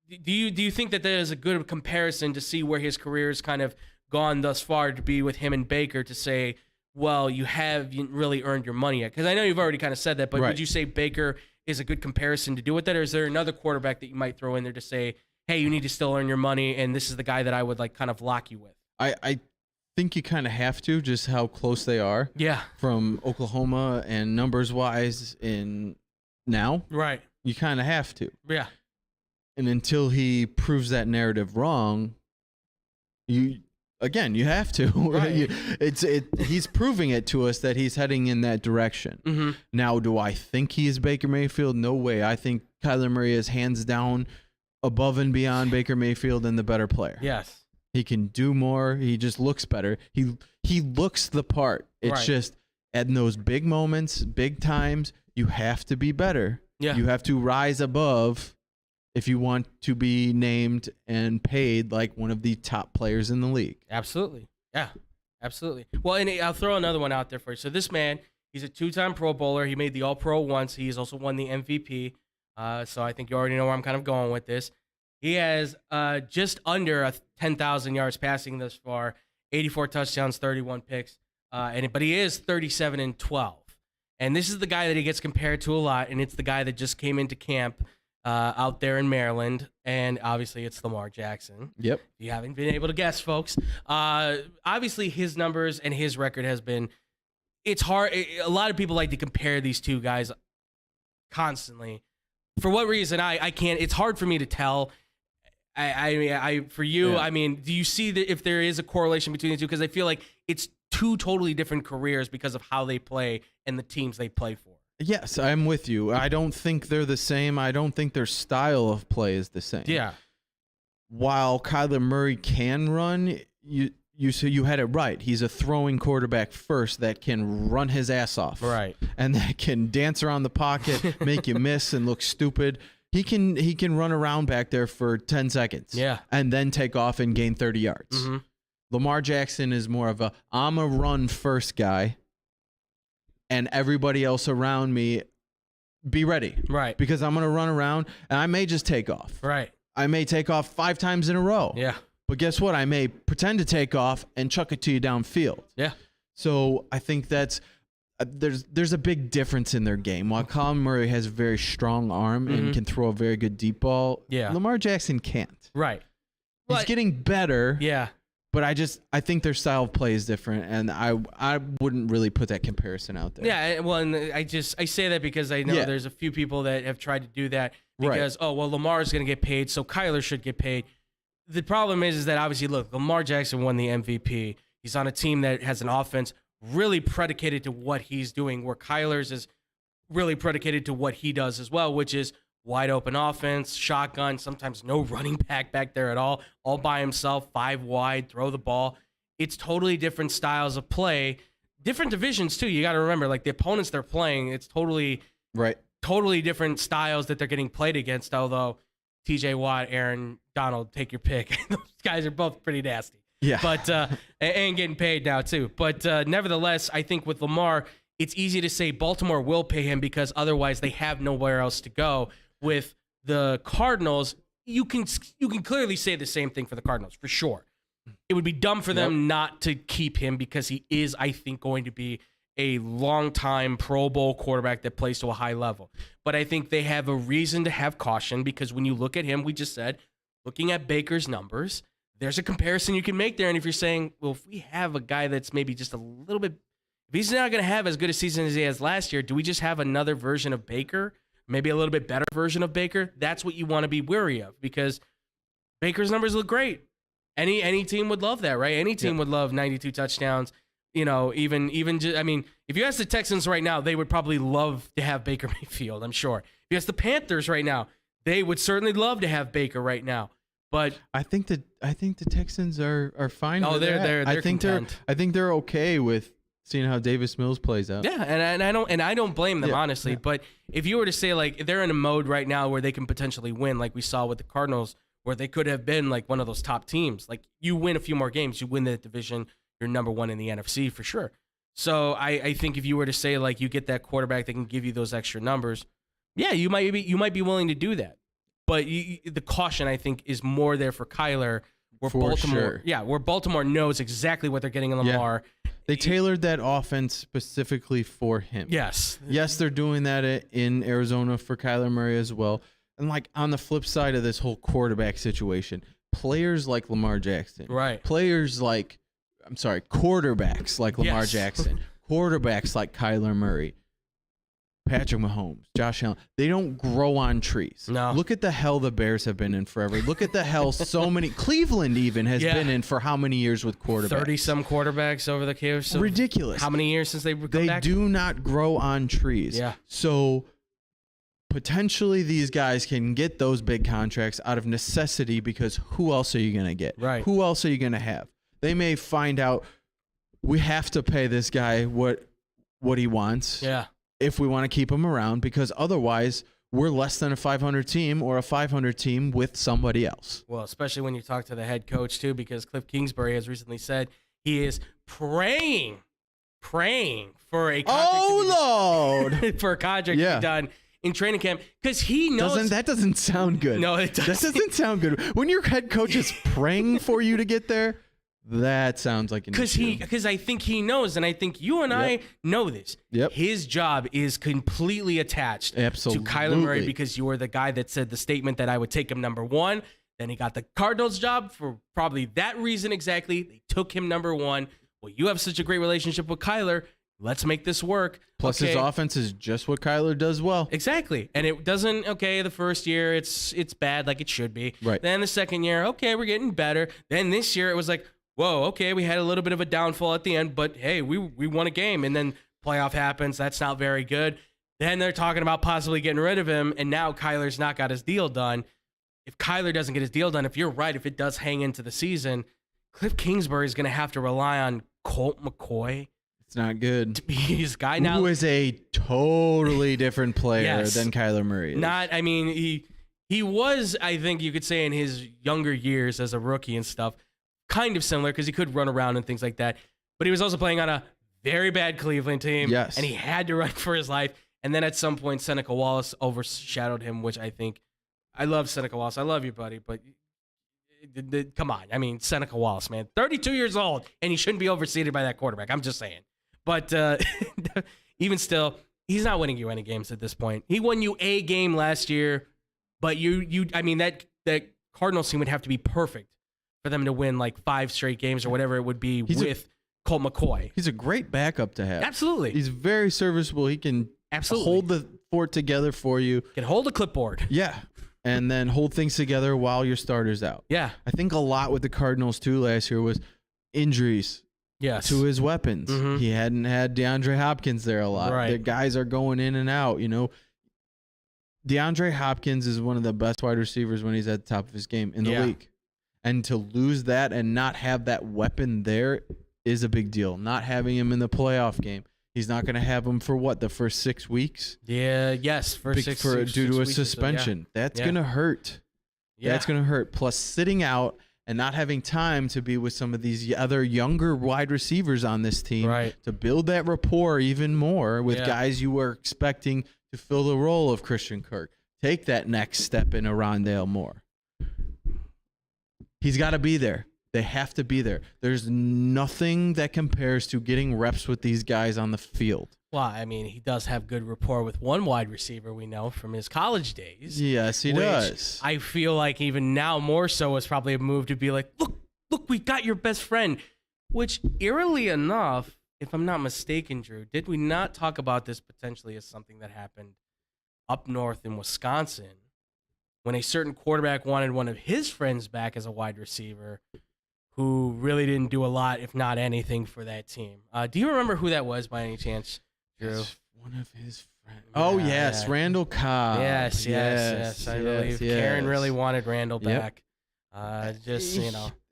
do you think that there's a good comparison to see where his career has kind of gone thus far to be with him and Baker to say, well, you haven't really earned your money yet? Because I know you've already kind of said that, but would you say Baker is a good comparison to do with that, or is there another quarterback that you might throw in there to say, hey, you need to still earn your money, and this is the guy that I would like kind of lock you with? I think you kind of have to, just how close they are. Yeah. From Oklahoma and numbers wise in now. Right. You kind of have to. Yeah. And until he proves that narrative wrong, You have to. Right. He's proving it to us that he's heading in that direction. Mm-hmm. Now, do I think he is Baker Mayfield? No way. I think Kyler Murray is hands down above and beyond Baker Mayfield and the better player. Yes. He can do more. He just looks better. He looks the part. It's just at those big moments, big times, you have to be better. Yeah. You have to rise above if you want to be named and paid like one of the top players in the league. Absolutely. Yeah, absolutely. Well, and I'll throw another one out there for you. So this man, he's a 2-time Pro Bowler. He made the All-Pro once. He's also won the MVP. So I think you already know where I'm kind of going with this. He has just under 10,000 yards passing thus far, 84 touchdowns, 31 picks. But he is 37-12. And this is the guy that he gets compared to a lot, and it's the guy that just came into camp out there in Maryland, and obviously it's Lamar Jackson. Yep. If you haven't been able to guess, folks. Obviously his numbers and his record has been, it's hard. A lot of people like to compare these two guys constantly. For what reason, I can't, it's hard for me to tell. For you, yeah. I mean, do you see that if there is a correlation between the two? Because I feel like it's two totally different careers because of how they play and the teams they play for. Yes, I'm with you. I don't think they're the same. I don't think their style of play is the same. Yeah. While Kyler Murray can run, you had it right. He's a throwing quarterback first that can run his ass off. Right. And that can dance around the pocket, make you miss and look stupid. He can run around back there for 10 seconds. Yeah. And then take off and gain 30 yards. Mm-hmm. Lamar Jackson is more of I'm a run first guy, and everybody else around me, be ready. Right. Because I'm going to run around, and I may just take off. Right. I may take off 5 times in a row. Yeah. But guess what? I may pretend to take off and chuck it to you downfield. Yeah. So I think that's there's a big difference in their game. While Colin Murray has a very strong arm and can throw a very good deep ball, Lamar Jackson can't. Right. He's getting better. Yeah. But I think their style of play is different, and I wouldn't really put that comparison out there. Yeah, well, and I say that because I know there's a few people that have tried to do that because, Lamar's going to get paid, so Kyler should get paid. The problem is that obviously, look, Lamar Jackson won the MVP. He's on a team that has an offense really predicated to what he's doing, where Kyler's is really predicated to what he does as well, which is wide open offense, shotgun, sometimes no running back there at all by himself, 5 wide, throw the ball. It's totally different styles of play, different divisions too. You got to remember, like the opponents they're playing, it's totally different styles that they're getting played against. Although TJ Watt, Aaron Donald, take your pick. Those guys are both pretty nasty. Yeah. But and getting paid now too. But nevertheless, I think with Lamar, it's easy to say Baltimore will pay him because otherwise they have nowhere else to go. With the Cardinals, you can clearly say the same thing for the Cardinals, for sure. It would be dumb for them not to keep him because he is, I think, going to be a long-time Pro Bowl quarterback that plays to a high level. But I think they have a reason to have caution because when you look at him, we just said, looking at Baker's numbers, there's a comparison you can make there. And if you're saying, well, if we have a guy that's maybe just a little bit, if he's not going to have as good a season as he has last year, do we just have another version of Baker? Maybe a little bit better version of Baker? That's what you want to be wary of because Baker's numbers look great. Any team would love that, right? Any team would love 92 touchdowns. You know, even just, I mean, if you ask the Texans right now, they would probably love to have Baker Mayfield, I'm sure. If you ask the Panthers right now, they would certainly love to have Baker right now. But I think the Texans are fine. Oh, they're content. I think they're okay with seeing how Davis Mills plays out. Yeah, and I don't blame them honestly. Yeah. But if you were to say like they're in a mode right now where they can potentially win, like we saw with the Cardinals, where they could have been like one of those top teams. Like you win a few more games, you win that division, you're number one in the NFC for sure. So I think if you were to say like you get that quarterback that can give you those extra numbers, yeah, you might be willing to do that. But the caution I think is more there for Kyler. Where Baltimore knows exactly what they're getting in Lamar. Yeah. They tailored that offense specifically for him. Yes, they're doing that in Arizona for Kyler Murray as well. And like on the flip side of this whole quarterback situation, players like Lamar Jackson, right? Quarterbacks like Lamar Jackson, quarterbacks like Kyler Murray Patrick Mahomes, Josh Allen, they don't grow on trees. No. Look at the hell the Bears have been in forever. Look at the hell so many. Cleveland even has been in for how many years with quarterbacks? 30-some quarterbacks over the years. So ridiculous. How many years since they've come back? They do not grow on trees. Yeah. So potentially these guys can get those big contracts out of necessity because who else are you going to get? Right. Who else are you going to have? They may find out we have to pay this guy what he wants. Yeah. If we want to keep him around, because otherwise we're less than a 500 team or a 500 team with somebody else. Well, especially when you talk to the head coach too, because Cliff Kingsbury has recently said he is praying for a contract for a contract to be done in training camp, because he knows that doesn't sound good. No, it doesn't. That doesn't sound good. When your head coach is praying for you to get there, that sounds like an issue. Because I think he knows, and I think you and I know this. Yep. His job is completely attached to Kyler Murray, because you were the guy that said the statement that I would take him number one. Then he got the Cardinals job for probably that reason exactly. They took him number one. Well, you have such a great relationship with Kyler. Let's make this work. Plus, his offense is just what Kyler does well. Exactly. And it doesn't, the first year, it's bad like it should be. Right. Then the second year, we're getting better. Then this year, it was like, whoa, okay, we had a little bit of a downfall at the end, but hey, we won a game. And then playoff happens. That's not very good. Then they're talking about possibly getting rid of him, and now Kyler's not got his deal done. If Kyler doesn't get his deal done, if you're right, if it does hang into the season, Cliff Kingsbury is going to have to rely on Colt McCoy. It's not good. To be his guy now. Who is a totally different player than Kyler Murray is. He was, I think you could say, in his younger years as a rookie and stuff, kind of similar because he could run around and things like that. But he was also playing on a very bad Cleveland team. Yes. And he had to run for his life. And then at some point, Seneca Wallace overshadowed him, which I think, I love Seneca Wallace. I love you, buddy. But come on. I mean, Seneca Wallace, man. 32 years old, and he shouldn't be overseeded by that quarterback. I'm just saying. But even still, he's not winning you any games at this point. He won you a game last year, but that Cardinals team would have to be perfect for them to win like 5 straight games or whatever it would be with Colt McCoy. He's a great backup to have. Absolutely. He's very serviceable. He can hold the fort together for you. Can hold a clipboard. Yeah. And then hold things together while your starter's out. Yeah. I think a lot with the Cardinals too last year was injuries. Yes. To his weapons. Mm-hmm. He hadn't had DeAndre Hopkins there a lot. Right. The guys are going in and out, DeAndre Hopkins is one of the best wide receivers when he's at the top of his game in the league. And to lose that and not have that weapon there is a big deal. Not having him in the playoff game. He's not going to have him for the first 6 weeks? Yeah, yes. Due to a suspension. That's going to hurt. Yeah. That's going to hurt. Plus sitting out and not having time to be with some of these other younger wide receivers on this team to build that rapport even more with guys you were expecting to fill the role of Christian Kirk. Take that next step in a Rondale Moore. He's got to be there. They have to be there. There's nothing that compares to getting reps with these guys on the field. Well, I mean, he does have good rapport with one wide receiver we know from his college days. Yes, he does. I feel like even now more so is probably a move to be like, look, we got your best friend. Which, eerily enough, if I'm not mistaken, Drew, did we not talk about this potentially as something that happened up north in Wisconsin when a certain quarterback wanted one of his friends back as a wide receiver who really didn't do a lot, if not anything, for that team? Do you remember who that was by any chance, Drew? One of his friends. Oh, yes, Randall Cobb. Yes. I believe Karen really wanted Randall back.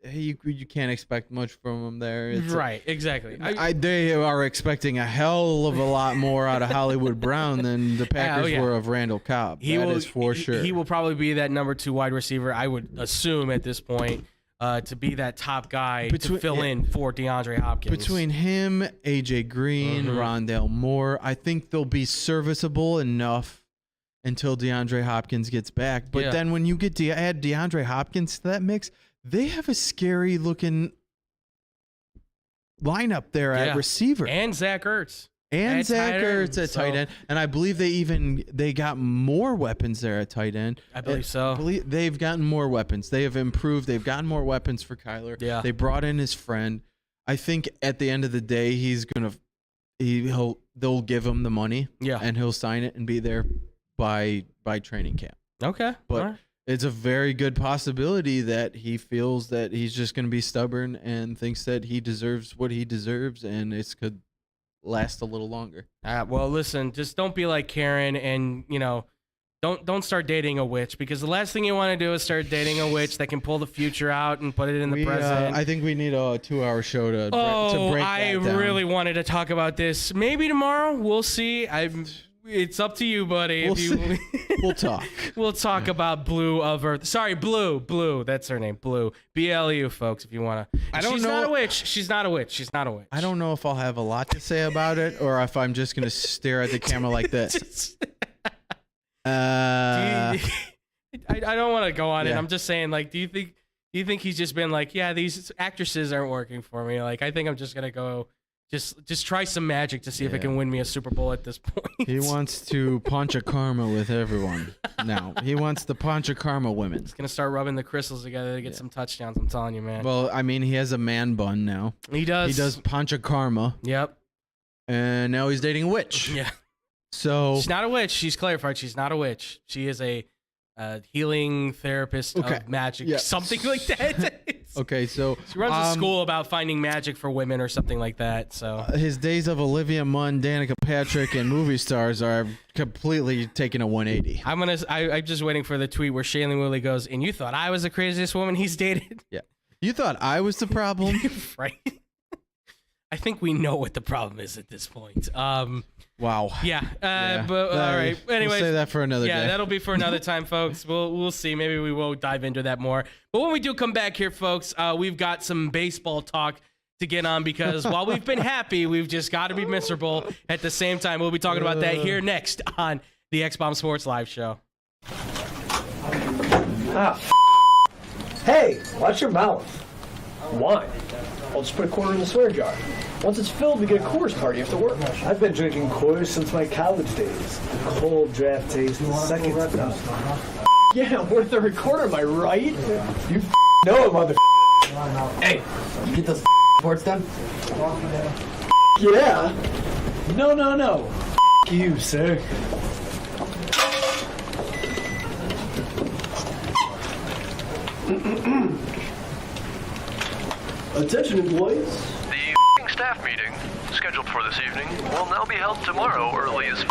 You can't expect much from him there. Exactly. They are expecting a hell of a lot more out of Hollywood Brown than the Packers were of Randall Cobb. That is for sure. He will probably be that number 2 wide receiver, I would assume, at this point. To be that top guy to fill in for DeAndre Hopkins. Between him, A.J. Green, Rondale Moore, I think they'll be serviceable enough until DeAndre Hopkins gets back. But then when you get add DeAndre Hopkins to that mix, they have a scary-looking lineup there at receiver. And Zach Ertz. And Zach Ertz at tight end. And I believe they got more weapons there at tight end. I believe so. They've gotten more weapons. They have improved. They've gotten more weapons for Kyler. Yeah. They brought in his friend. I think at the end of the day, he's going to they'll give him the money, and he'll sign it and be there by training camp. Okay, but it's a very good possibility that he feels that he's just going to be stubborn and thinks that he deserves what he deserves, and it could last a little longer. Well, listen, just don't be like Karen, and don't start dating a witch, because the last thing you want to do is start dating a witch that can pull the future out and put it in the present. I think we need a 2-hour show to break that down. Really wanted to talk about this. Maybe tomorrow. We'll see. It's up to you, buddy. We'll talk. We'll talk about Blue of Earth. Sorry, Blue. That's her name. Blue. BLU, folks, if you want to. She's not a witch. She's not a witch. She's not a witch. I don't know if I'll have a lot to say about it, or if I'm just going to stare at the camera like this. I don't want to go on it. I'm just saying, like, do you think he's just been like, yeah, these actresses aren't working for me. Like, I think I'm just going to go just try some magic to see if it can win me a Super Bowl at this point. He wants to Pancha Karma with everyone now. He wants the Pancha Karma women. He's going to start rubbing the crystals together to get some touchdowns. I'm telling you, man. Well, I mean, he has a man bun now. He does. He does Pancha Karma. Yep. And now he's dating a witch. Yeah. So she's not a witch. She's clarified. She's not a witch. She is a healing therapist of magic, something like that. Okay, so she runs a school about finding magic for women or something like that. So his days of Olivia Munn, Danica Patrick, and movie stars are completely taking a 180. I'm just waiting for the tweet where Shailene Woodley goes, "And you thought I was the craziest woman he's dated?" Yeah, you thought I was the problem, right? I think we know what the problem is at this point. Wow. Yeah. But all right. Anyways, we'll say that for another day. Yeah, that'll be for another time, folks. We'll see. Maybe we will dive into that more. But when we do come back here, folks, we've got some baseball talk to get on, because while we've been happy, we've just got to be miserable at the same time. We'll be talking about that here next on the X-Bomb Sports Live Show. Hey, watch your mouth. Wine. I'll just put a quarter in the swear jar. Once it's filled, we get a Coors party after work. I've been drinking Coors since my college days. Cold draft taste, second to none. Yeah, worth a recorder, am I right? You know it, mother. Hey, you get those reports done? Yeah. No. You, sir. Attention, employees. The staff meeting, scheduled for this evening, will now be held tomorrow early as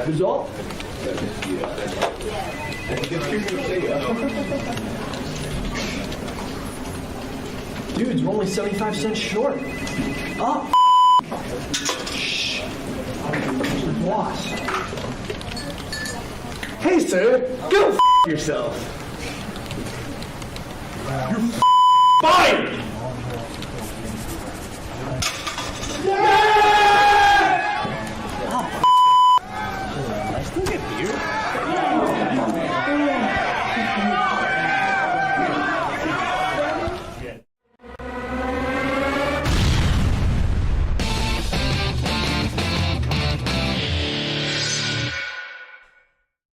Who's all? Dudes, we're only 75 cents short. Oh, shh. Boss. Hey, sir, go yourself. You're fired! I still get beer.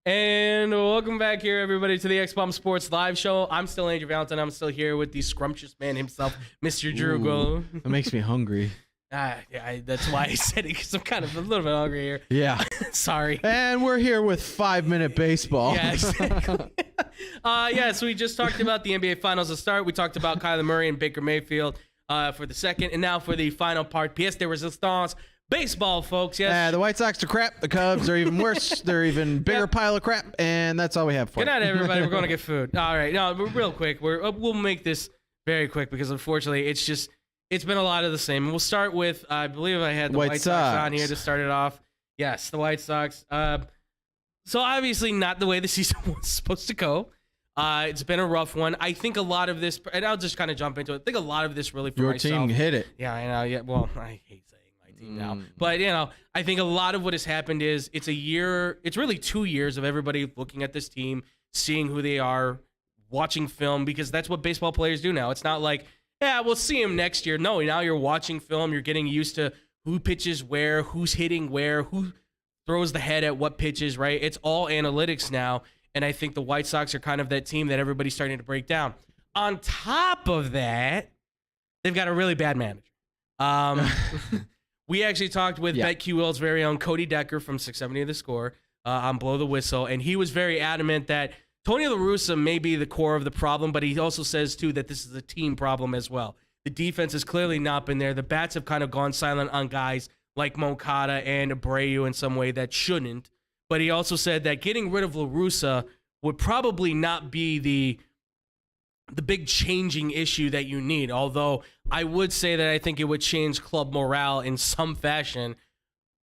And welcome back here, everybody, to the X-Bomb Sports Live Show. I'm still Andrew Valentine. I'm still here with the scrumptious man himself, Mr. Drew Go. That makes me hungry. That's why I said it, because I'm kind of a little bit hungry here. Yeah. Sorry. And we're here with 5-minute baseball. Yeah, exactly. So we just talked about the NBA Finals to start. We talked about Kyler Murray and Baker Mayfield for the second. And now for the final part, pièce de résistance. Baseball, folks. Yes. The White Sox are crap. The Cubs are even worse. They're even bigger pile of crap. And that's all we have for you. Good night, everybody. We're going to get food. All right. No, real quick. We'll make this very quick, because unfortunately it's been a lot of the same. And we'll start with, I believe I had the White Sox on here to start it off. Yes, the White Sox. So obviously not the way the season was supposed to go. It's been a rough one. I think a lot of this, and I'll just kind of jump into it. I think a lot of this really for myself. Your team hit it. Yeah, I know. Yeah, well, I hate saying my team now. But, I think a lot of what has happened is it's really 2 years of everybody looking at this team, seeing who they are, watching film, because that's what baseball players do now. It's not like, yeah, we'll see him next year. No, now you're watching film. You're getting used to who pitches where, who's hitting where, who throws the head at what pitches, right? It's all analytics now, and I think the White Sox are kind of that team that everybody's starting to break down. On top of that, they've got a really bad manager. We actually talked with BetQL's very own Cody Decker from 670 The Score on Blow the Whistle, and he was very adamant that Tony La Russa may be the core of the problem, but he also says, too, that this is a team problem as well. The defense has clearly not been there. The bats have kind of gone silent on guys like Moncada and Abreu in some way that shouldn't. But he also said that getting rid of La Russa would probably not be the big changing issue that you need, although I would say that I think it would change club morale in some fashion.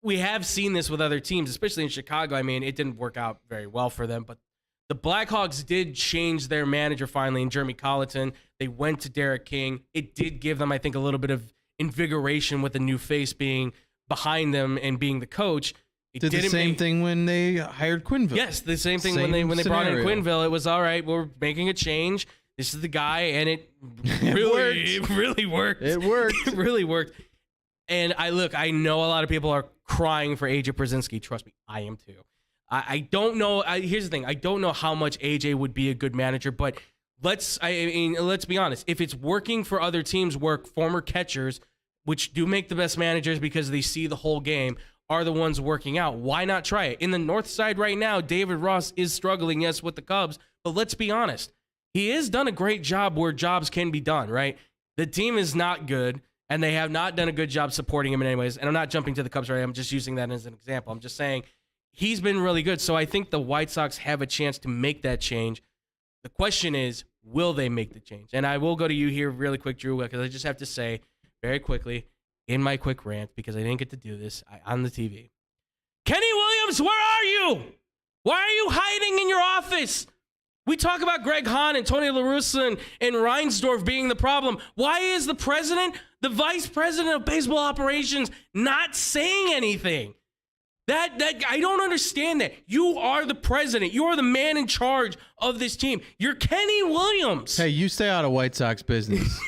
We have seen this with other teams, especially in Chicago. I mean, it didn't work out very well for them, but the Blackhawks did change their manager finally in Jeremy Colleton. They went to Derek King. It did give them, I think, a little bit of invigoration with a new face being behind them and being the coach. Did the same thing when they hired Quenneville. Yes, the same thing when they brought in Quenneville. It was, all right, we're making a change. This is the guy, and it really worked. It worked. It really worked. And I know a lot of people are crying for AJ Brzezinski. Trust me, I am too. I don't know. Here's the thing. I don't know how much AJ would be a good manager, but let's be honest. If it's working for other teams where former catchers, which do make the best managers because they see the whole game, are the ones working out, why not try it? In the North Side right now, David Ross is struggling, yes, with the Cubs, but let's be honest. He has done a great job where jobs can be done, right? The team is not good, and they have not done a good job supporting him in any ways. And I'm not jumping to the Cubs, right? I'm just using that as an example. I'm just saying he's been really good. So I think the White Sox have a chance to make that change. The question is, will they make the change? And I will go to you here really quick, Drew, because I just have to say very quickly in my quick rant, because I didn't get to do this on the TV. Kenny Williams, where are you? Why are you hiding in your office? We talk about Greg Hahn and Tony La Russa and Reinsdorf being the problem. Why is the president, the vice president of baseball operations, not saying anything? That I don't understand that. You are the president. You are the man in charge of this team. You're Kenny Williams. Hey, you stay out of White Sox business.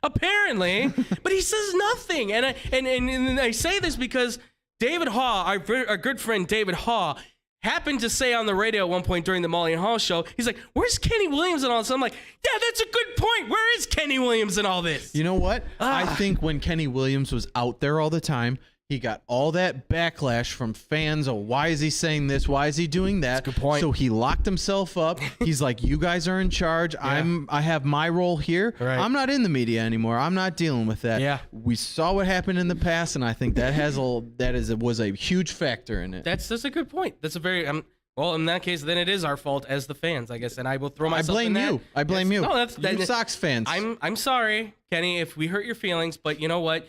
Apparently, but he says nothing. And I say this because David Haw, our good friend David Haw, happened to say on the radio at one point during the Molly and Hall show, he's like, where's Kenny Williams and all this? I'm like, yeah, that's a good point. Where is Kenny Williams and all this? You know what? I think when Kenny Williams was out there all the time, he got all that backlash from fans of why is he saying this? Why is he doing that? That's a good point. So he locked himself up. He's like, you guys are in charge. Yeah. I have my role here. Right. I'm not in the media anymore. I'm not dealing with that. Yeah. We saw what happened in the past, and I think was a huge factor in it. That's a good point. That's a very well, in that case, then it is our fault as the fans, I guess, and I will throw myself in that. I blame you. No, that's you Sox fans. I'm sorry, Kenny, if we hurt your feelings, but you know what?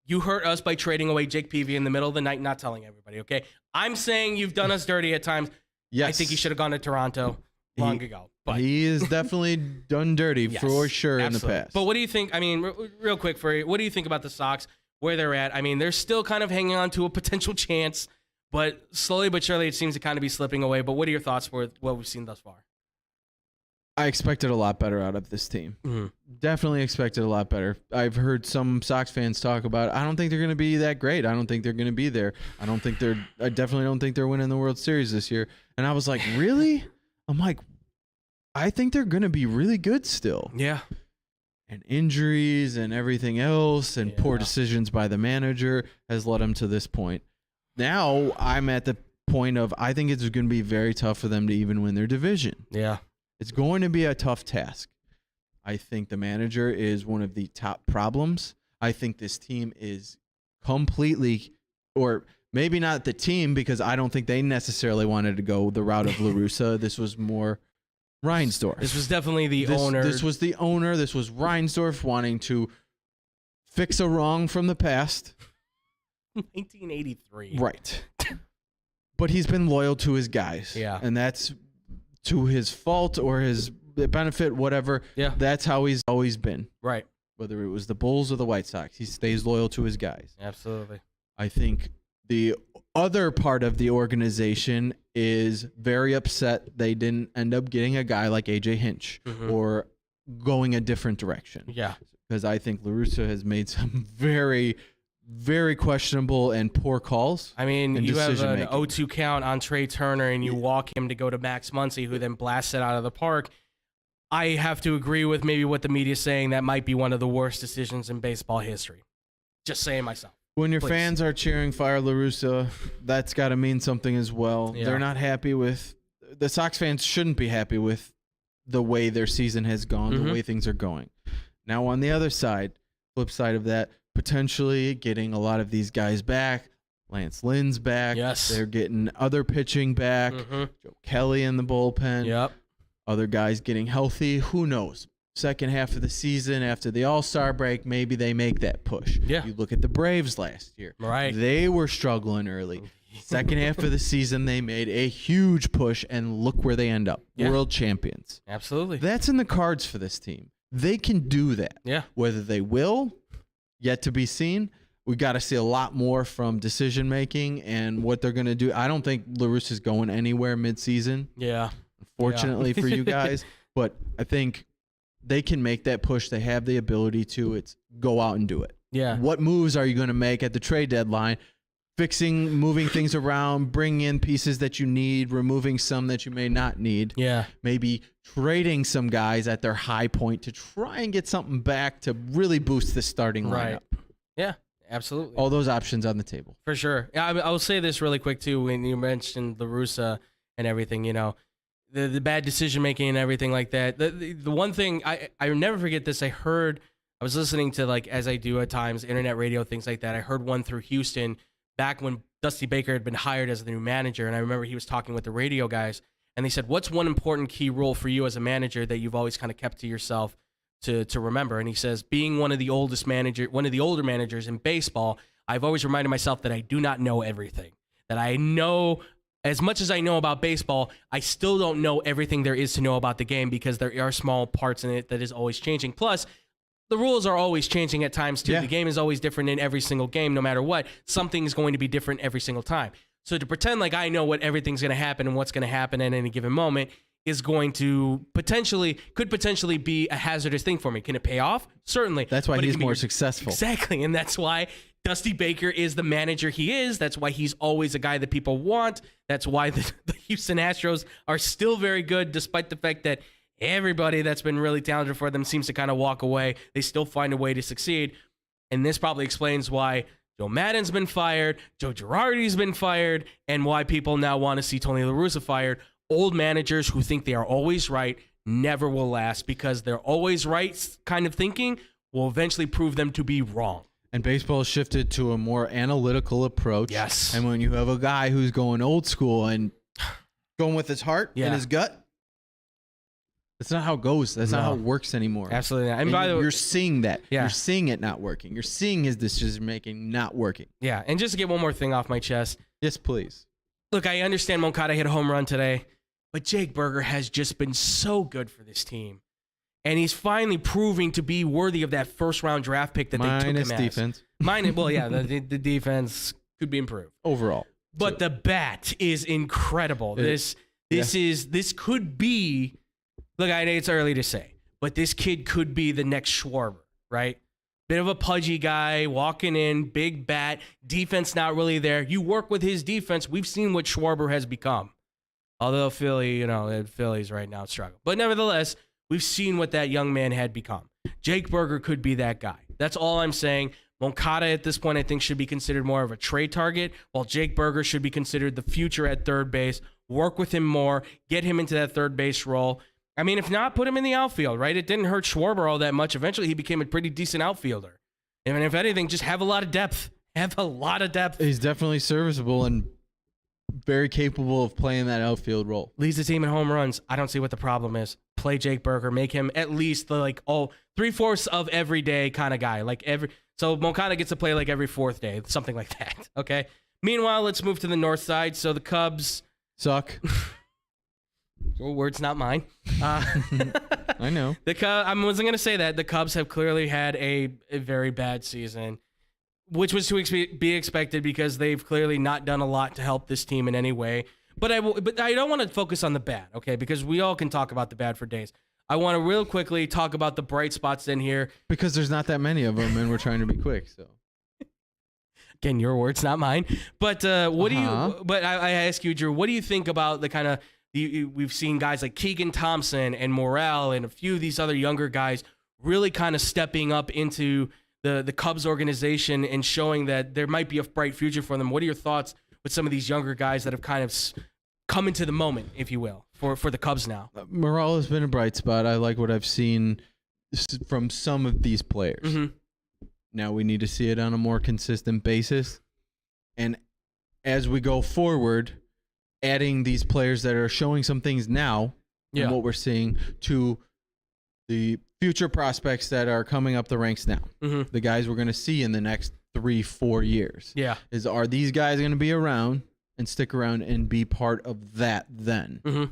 You hurt us by trading away Jake Peavy in the middle of the night, not telling everybody, okay? I'm saying you've done us dirty at times. Yes. I think he should have gone to Toronto long ago. But he is definitely done dirty yes, for sure absolutely. In the past. But what do you think? I mean, real quick for you, what do you think about the Sox, where they're at? I mean, they're still kind of hanging on to a potential chance, but slowly but surely it seems to kind of be slipping away. But what are your thoughts for what we've seen thus far? I expected a lot better out of this team. Mm-hmm. Definitely expected a lot better. I've heard some Sox fans talk about it. I don't think they're going to be that great. I don't think they're going to be there. I definitely don't think they're winning the World Series this year. And I was like, really? I'm like, I think they're going to be really good still. Yeah. And injuries and everything else and poor decisions by the manager has led them to this point. Now I'm at the point of I think it's going to be very tough for them to even win their division. Yeah. It's going to be a tough task. I think the manager is one of the top problems. I think this team is completely, or maybe not the team, because I don't think they necessarily wanted to go the route of La Russa. This was more Reinsdorf. This was definitely the owner. This was the owner. This was Reinsdorf wanting to fix a wrong from the past. 1983. Right. But he's been loyal to his guys. Yeah. And that's to his fault or his benefit, whatever. Yeah. That's how he's always been. Right. Whether it was the Bulls or the White Sox, he stays loyal to his guys. Absolutely. I think the other part of the organization is very upset they didn't end up getting a guy like AJ Hinch or going a different direction. Yeah. Because I think La Russa has made some very, very questionable and poor calls. I mean, you have an 0-2 count on Trey Turner and you walk him to go to Max Muncy, who then blasts it out of the park. I have to agree with maybe what the media is saying. That might be one of the worst decisions in baseball history. Just saying myself. When your Please. fans are cheering Fire La Russa, that's got to mean something as well. Yeah. They're not happy with the Sox fans shouldn't be happy with the way their season has gone, the way things are going. Now on the other side, flip side of that, potentially getting a lot of these guys back. Lance Lynn's back. Yes. They're getting other pitching back. Joe Kelly in the bullpen. Yep. Other guys getting healthy. Who knows? Second half of the season, after the All-Star break, maybe they make that push. Yeah. You look at the Braves last year. Right. They were struggling early. Second half of the season, they made a huge push, and look where they end up. Yeah. World champions. Absolutely. That's in the cards for this team. They can do that. Yeah. Whether they will, yet to be seen. We got to see a lot more from decision-making and what they're going to do. I don't think La Russa's going anywhere mid-season. Yeah. Unfortunately for you guys. But I think they can make that push. They have the ability to. It's go out and do it. Yeah. What moves are you going to make at the trade deadline? Moving things around, bringing in pieces that you need, removing some that you may not need. Yeah. Maybe trading some guys at their high point to try and get something back to really boost the starting lineup. Right. Yeah, absolutely. All those options on the table. For sure. Yeah, I will say this really quick, too, when you mentioned La Russa and everything, the bad decision-making and everything like that. The one thing, I never forget this, I was listening to, as I do at times, internet radio, things like that. I heard one through Houston back when Dusty Baker had been hired as the new manager, and I remember he was talking with the radio guys, and they said, what's one important key rule for you as a manager that you've always kind of kept to yourself to remember? And he says, being one of the older managers in baseball, I've always reminded myself that I do not know everything, that I know as much as I know about baseball, I still don't know everything there is to know about the game because there are small parts in it that is always changing. Plus, the rules are always changing at times, too. Yeah. The game is always different in every single game, no matter what. Something's going to be different every single time. So to pretend like I know what everything's going to happen and what's going to happen at any given moment is going to could potentially be a hazardous thing for me. Can it pay off? Certainly. That's why he's more successful. Exactly, and that's why Dusty Baker is the manager he is. That's why he's always a guy that people want. That's why the Houston Astros are still very good, despite the fact that everybody that's been really talented for them seems to kind of walk away. They still find a way to succeed. And this probably explains why Joe Maddon's been fired, Joe Girardi's been fired, and why people now want to see Tony La Russa fired. Old managers who think they are always right never will last because they're always right kind of thinking will eventually prove them to be wrong. And baseball has shifted to a more analytical approach. Yes. And when you have a guy who's going old school and going with his heart and his gut, that's not how it goes. That's not how it works anymore. Absolutely not. And by the way, you're seeing that. Yeah. You're seeing it not working. You're seeing his decision-making not working. Yeah, and just to get one more thing off my chest. Yes, please. Look, I understand Moncada hit a home run today, but Jake Burger has just been so good for this team. And he's finally proving to be worthy of that first-round draft pick that they took him as. Defense. Well, yeah, the defense could be improved. Overall. But the bat is incredible. This could be... Look, I know it's early to say, but this kid could be the next Schwarber, right? Bit of a pudgy guy, walking in, big bat, defense not really there. You work with his defense. We've seen what Schwarber has become. Although Philly's right now struggle. But nevertheless, we've seen what that young man had become. Jake Burger could be that guy. That's all I'm saying. Moncada at this point, I think, should be considered more of a trade target, while Jake Burger should be considered the future at third base. Work with him more, get him into that third base role. I mean, if not, put him in the outfield, right? It didn't hurt Schwarber all that much. Eventually, he became a pretty decent outfielder. And if anything, just have a lot of depth. He's definitely serviceable and very capable of playing that outfield role. Leads the team in home runs. I don't see what the problem is. Play Jake Burger. Make him at least three-fourths of every day kind of guy. So Moncada gets to play every fourth day, something like that. Okay. Meanwhile, let's move to the north side. So the Cubs suck. Your words, not mine. I know. I wasn't going to say that. The Cubs have clearly had a very bad season, which was to be expected because they've clearly not done a lot to help this team in any way. But I don't want to focus on the bad, okay? Because we all can talk about the bad for days. I want to real quickly talk about the bright spots in here. Because there's not that many of them, and we're trying to be quick, so. Again, your words, not mine. But what do you? But I ask you, Drew, what do you think about the kind of? We've seen guys like Keegan Thompson and Morel and a few of these other younger guys really kind of stepping up into the Cubs organization and showing that there might be a bright future for them. What are your thoughts with some of these younger guys that have kind of come into the moment, if you will, for the Cubs now? Morale has been a bright spot. I like what I've seen from some of these players. Mm-hmm. Now we need to see it on a more consistent basis. And as we go forward, adding these players that are showing some things now and what we're seeing to the future prospects that are coming up the ranks now. Mm-hmm. The guys we're going to see in the next 3-4 years. Yeah. Are these guys going to be around and stick around and be part of that then? Mm-hmm.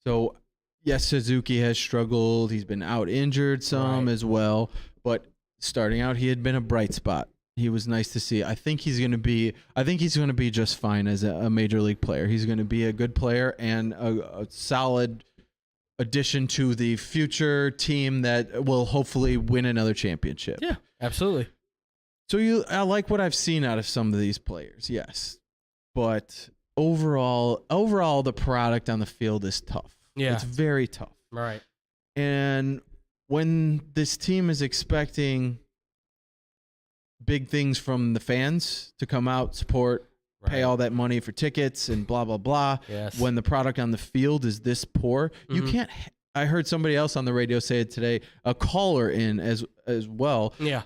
So, yes, Suzuki has struggled. He's been out injured some as well. But starting out, he had been a bright spot. He was nice to see. I think he's going to be just fine as a major league player. He's going to be a good player and a solid addition to the future team that will hopefully win another championship. Yeah, absolutely. So I like what I've seen out of some of these players, yes. But overall, the product on the field is tough. Yeah. It's very tough. Right. And when this team is expecting big things from the fans to come out, support, pay all that money for tickets and blah, blah, blah. Yes. When the product on the field is this poor, you can't. I heard somebody else on the radio say it today, a caller in as well. Yeah.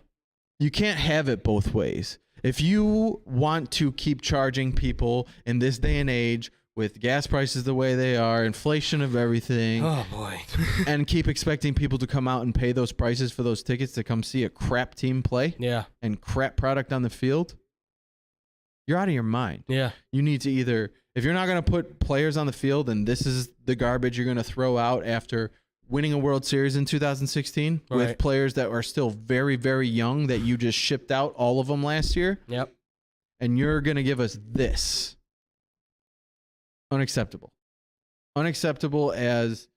You can't have it both ways. If you want to keep charging people in this day and age with gas prices the way they are, inflation of everything, oh boy, and keep expecting people to come out and pay those prices for those tickets to come see a crap team play, and crap product on the field, you're out of your mind. Yeah. You need to either, if you're not going to put players on the field and this is the garbage you're going to throw out after winning a World Series in 2016 with players that are still very, very young that you just shipped out all of them last year. Yep. And you're going to give us this. Unacceptable. Unacceptable as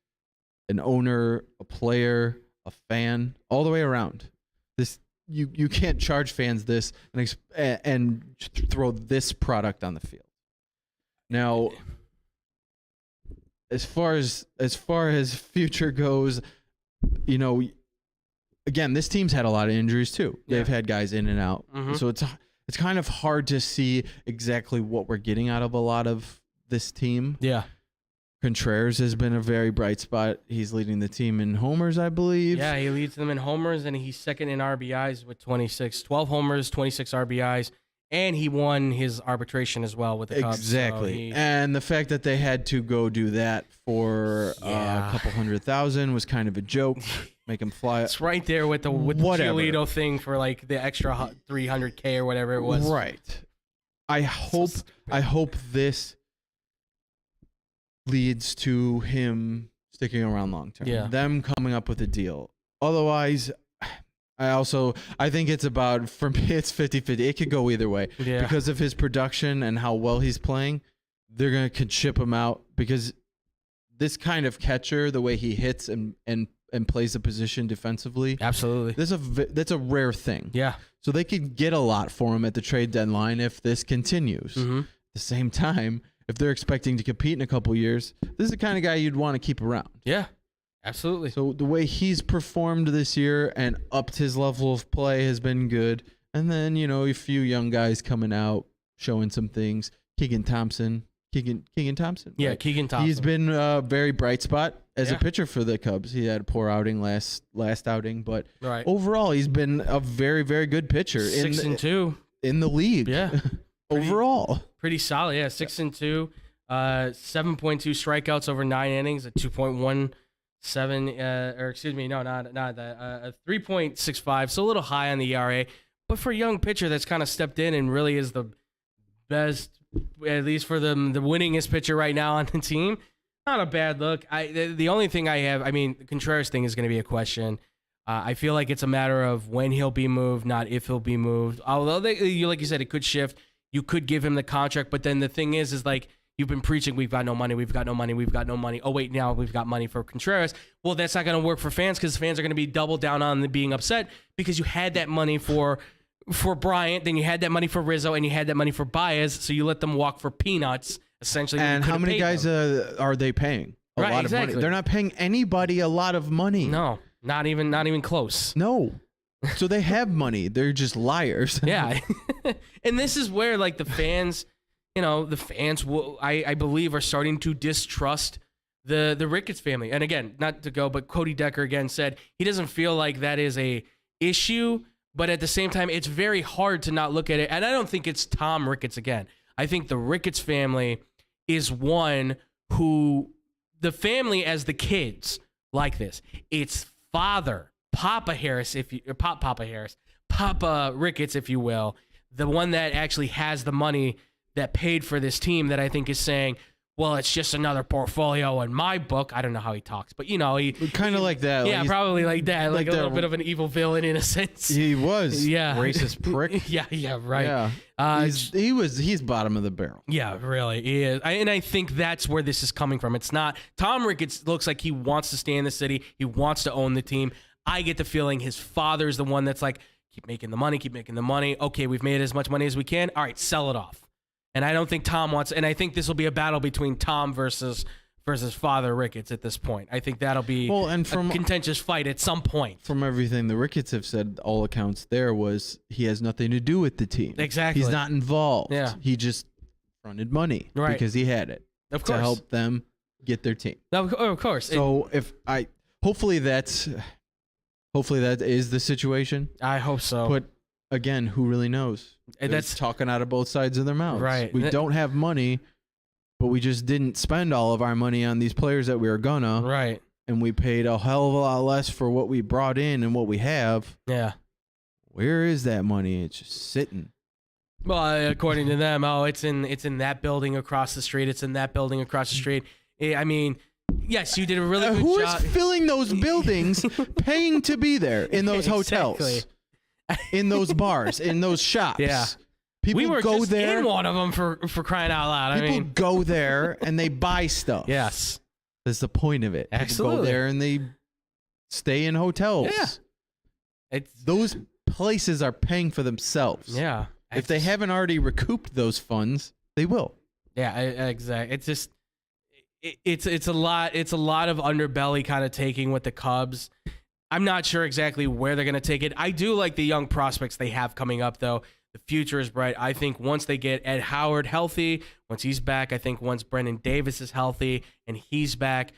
an owner, a player, a fan, all the way around. This you can't charge fans this and throw this product on the field. Now, as far as future goes, you know, again, this team's had a lot of injuries too. They've had guys in and out. Mm-hmm. So it's kind of hard to see exactly what we're getting out of a lot of this team. Yeah. Contreras has been a very bright spot. He's leading the team in homers, I believe. Yeah, he leads them in homers, and he's second in RBIs with 12 homers, 26 RBIs. And he won his arbitration as well with the Cubs. Exactly. So and the fact that they had to go do that for a couple $100,000 was kind of a joke. Make him fly. It's right there with the Giolito thing for like the extra $300K or whatever it was. Right. I hope this leads to him sticking around long term. Yeah. Them coming up with a deal. Otherwise, I think it's about, for me, it's 50-50. It could go either way. Yeah. Because of his production and how well he's playing, they're going to ship him out because this kind of catcher, the way he hits and plays the position defensively. Absolutely. That's a rare thing. Yeah. So they could get a lot for him at the trade deadline if this continues. Mm-hmm. At the same time, if they're expecting to compete in a couple years, this is the kind of guy you'd want to keep around. Yeah. Absolutely. So the way he's performed this year and upped his level of play has been good. And then, you know, a few young guys coming out, showing some things. Keegan Thompson. Yeah, right? Keegan Thompson. He's been a very bright spot as a pitcher for the Cubs. He had a poor outing last outing, but overall he's been a very, very good pitcher. 6-2 in the league. Yeah. Overall. Pretty solid. Yeah, 6-2. 7.2 strikeouts over 9 innings, a 2.17 or excuse me, no, not that. A 3.65, so a little high on the ERA. But for a young pitcher that's kind of stepped in and really is the best, at least for the winningest pitcher right now on the team, not a bad look. The only thing the Contreras thing is going to be a question. I feel like it's a matter of when he'll be moved, not if he'll be moved. Although, like you said, it could shift. You could give him the contract, but then the thing is like, you've been preaching, we've got no money, we've got no money, we've got no money. Oh, wait, now we've got money for Contreras. Well, that's not going to work for fans because fans are going to be double down on being upset because you had that money for Bryant, then you had that money for Rizzo, and you had that money for Baez, so you let them walk for peanuts, essentially. And how many guys are they paying? A lot of money. They're not paying anybody a lot of money. No, not even close. No. So they have money. They're just liars. Yeah. And this is where like the fans, will, I believe, are starting to distrust the Ricketts family. And again, not to go, but Cody Decker again said he doesn't feel like that is a issue, but at the same time, it's very hard to not look at it. And I don't think it's Tom Ricketts again. I think the Ricketts family is one who, the family as the kids like this. It's father, Papa Ricketts, if you will, the one that actually has the money that paid for this team, that I think is saying, well, it's just another portfolio in my book. I don't know how he talks, but he kind of like that. Yeah, like probably like that, like a little bit of an evil villain in a sense. He was. Yeah, racist prick. yeah, right. Yeah, he's bottom of the barrel. Yeah, really, he is. And I think that's where this is coming from. It's not Tom Ricketts. Looks like he wants to stay in the city. He wants to own the team. I get the feeling his father's the one that's like, keep making the money. Okay, we've made as much money as we can. All right, sell it off. And I don't think Tom wants, and I think this will be a battle between Tom versus Father Ricketts at this point. I think that'll be a contentious fight at some point. From everything the Ricketts have said, all accounts there was he has nothing to do with the team. Exactly. He's not involved. Yeah. He just fronted money because he had it. Of course. To help them get their team. Of course. So hopefully that is the situation. I hope so. But again, who really knows? That's talking out of both sides of their mouths. Right. We don't have money, but we just didn't spend all of our money on these players that we were gonna. Right. And we paid a hell of a lot less for what we brought in and what we have. Yeah. Where is that money? It's just sitting. Well, according to them, it's in that building across the street. It's in that building across the street. I mean, yes, you did a really good who job. Who is filling those buildings, paying to be there in those hotels? Exactly. In those bars, in those shops. Yeah. People we were go just there. in one of them for crying out loud. People go there and they buy stuff. Yes. That's the point of it. Absolutely. People go there and they stay in hotels. Yeah. Those places are paying for themselves. Yeah. If they haven't already recouped those funds, they will. Yeah, exactly. It's just it's a lot of underbelly kind of taking with the Cubs. I'm not sure exactly where they're going to take it. I do like the young prospects they have coming up, though. The future is bright. I think once they get Ed Howard healthy, once he's back, I think once Brendan Davis is healthy and he's back,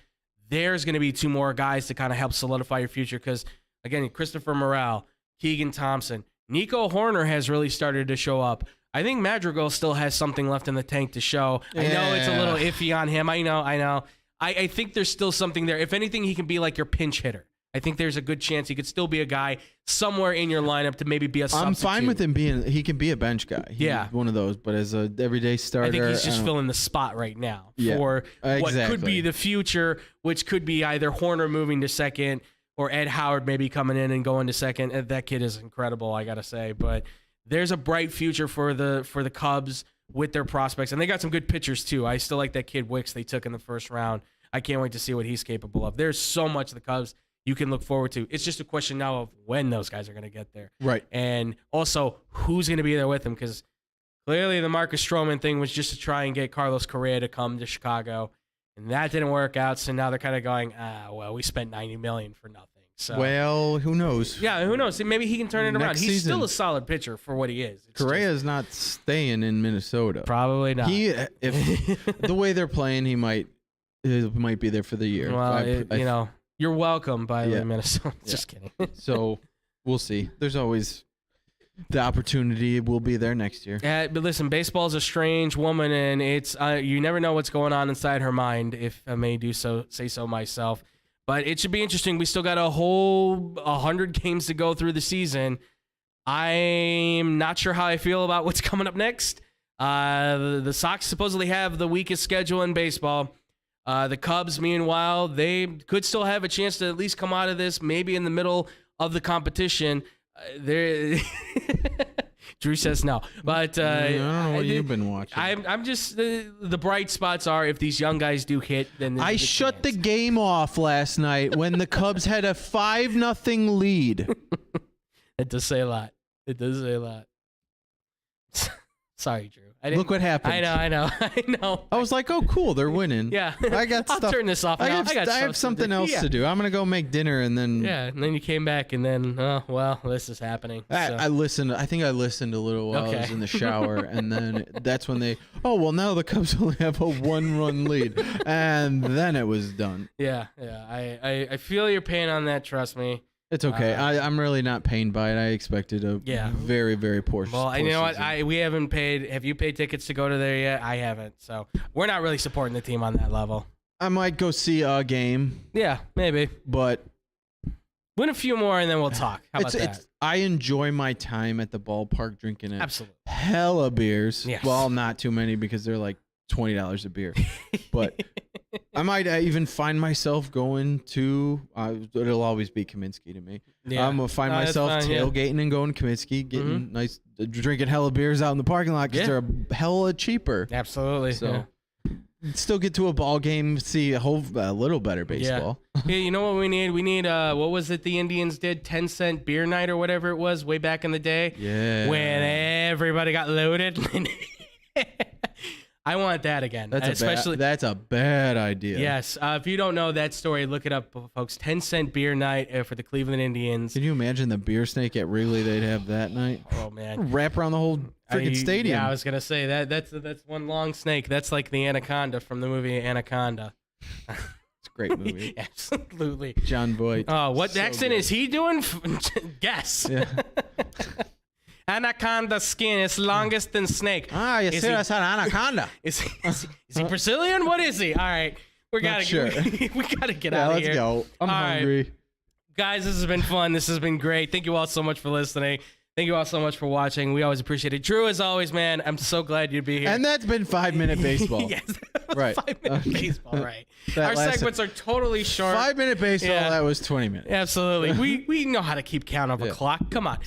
there's going to be two more guys to kind of help solidify your future. Because, again, Christopher Morel, Keegan Thompson, Nico Horner has really started to show up. I think Madrigal still has something left in the tank to show. Yeah. I know it's a little iffy on him. I know. I think there's still something there. If anything, he can be like your pinch hitter. I think there's a good chance he could still be a guy somewhere in your lineup to maybe be a substitute. I'm fine with him he can be a bench guy. He's one of those, but as a everyday starter. I think he's just filling the spot right now for what could be the future, which could be either Horner moving to second or Ed Howard maybe coming in and going to second. That kid is incredible, I got to say. But there's a bright future for the Cubs with their prospects. And they got some good pitchers, too. I still like that kid Wicks they took in the first round. I can't wait to see what he's capable of. There's so much the Cubs you can look forward to. It's just a question now of when those guys are going to get there. Right. And also who's going to be there with them, because clearly the Marcus Stroman thing was just to try and get Carlos Correa to come to Chicago, and that didn't work out. So now they're kind of going, we spent $90 million for nothing. So, well, who knows? Yeah, who knows? Maybe he can turn it around. He's still a solid pitcher for what he is. Correa's not staying in Minnesota. Probably not. If the way they're playing, he might be there for the year. Well, you're welcome, by the way, Minnesota. Just kidding. So we'll see. There's always the opportunity. Will be there next year. But listen, baseball's a strange woman, and it's you never know what's going on inside her mind, if I may say so myself. But it should be interesting. We still got a whole 100 games to go through the season. I'm not sure how I feel about what's coming up next. The Sox supposedly have the weakest schedule in baseball. The Cubs, meanwhile, they could still have a chance to at least come out of this, maybe in the middle of the competition. Drew says no, but I don't know what you've been watching. I'm just the bright spots are if these young guys do hit. Then I shut the game off last night when the Cubs had a 5-0 lead. It does say a lot. Sorry, Drew. Look what happened. I know. I was like, oh, cool, they're winning. Yeah. I got I'll stuff. turn this off. I now. have something else to do. I'm gonna go make dinner and then. Yeah, and then you came back, and then, oh, well, this is happening. I listened. I think I listened a little while I was in the shower, and then that's when they. Oh well, now the Cubs only have a 1-run lead, and then it was done. Yeah. I feel your pain on that. Trust me. It's okay. I'm really not pained by it. I expected a very, very poor. Well, you know what? season. We haven't paid. Have you paid tickets to go to there yet? I haven't. So we're not really supporting the team on that level. I might go see a game. Yeah, maybe. But win a few more and then we'll talk. How about that? I enjoy my time at the ballpark drinking it. Absolutely. Hella beers. Yes. Well, not too many because they're like $20 a beer. But I might even find myself going to. It'll always be Kaminsky to me. Yeah. I'm gonna find myself tailgating and going to Kaminsky, getting nice, drinking hella beers out in the parking lot because they're hella cheaper. Absolutely. So still get to a ball game, see a little better baseball. Yeah, you know what we need? We need what was it the Indians did? 10-cent beer night or whatever it was way back in the day. Yeah. When everybody got loaded. I want that again. That's a bad idea. Yes. If you don't know that story, look it up, folks. 10-cent beer night for the Cleveland Indians. Can you imagine the beer snake at Wrigley they'd have that night? Oh, man. Wrap around the whole freaking stadium. Yeah, I was going to say that's one long snake. That's like the Anaconda from the movie Anaconda. It's a great movie. Absolutely. John Voight. Oh, what accent is he doing? Guess. Yeah. Anaconda skin is longest than snake. Ah, you see, that's an anaconda. Is he Brazilian? What is he? All right, we gotta get out of here. Let's go. I'm hungry. Right. Guys, this has been fun. This has been great. Thank you all so much for listening. Thank you all so much for watching. We always appreciate it. Drew, as always, man, I'm so glad you'd be here. And that's been 5-minute baseball. Yes, right. 5-minute baseball, right. Our segments are totally short. 5-minute baseball, that was 20 minutes. Absolutely. We know how to keep count of a clock. Come on.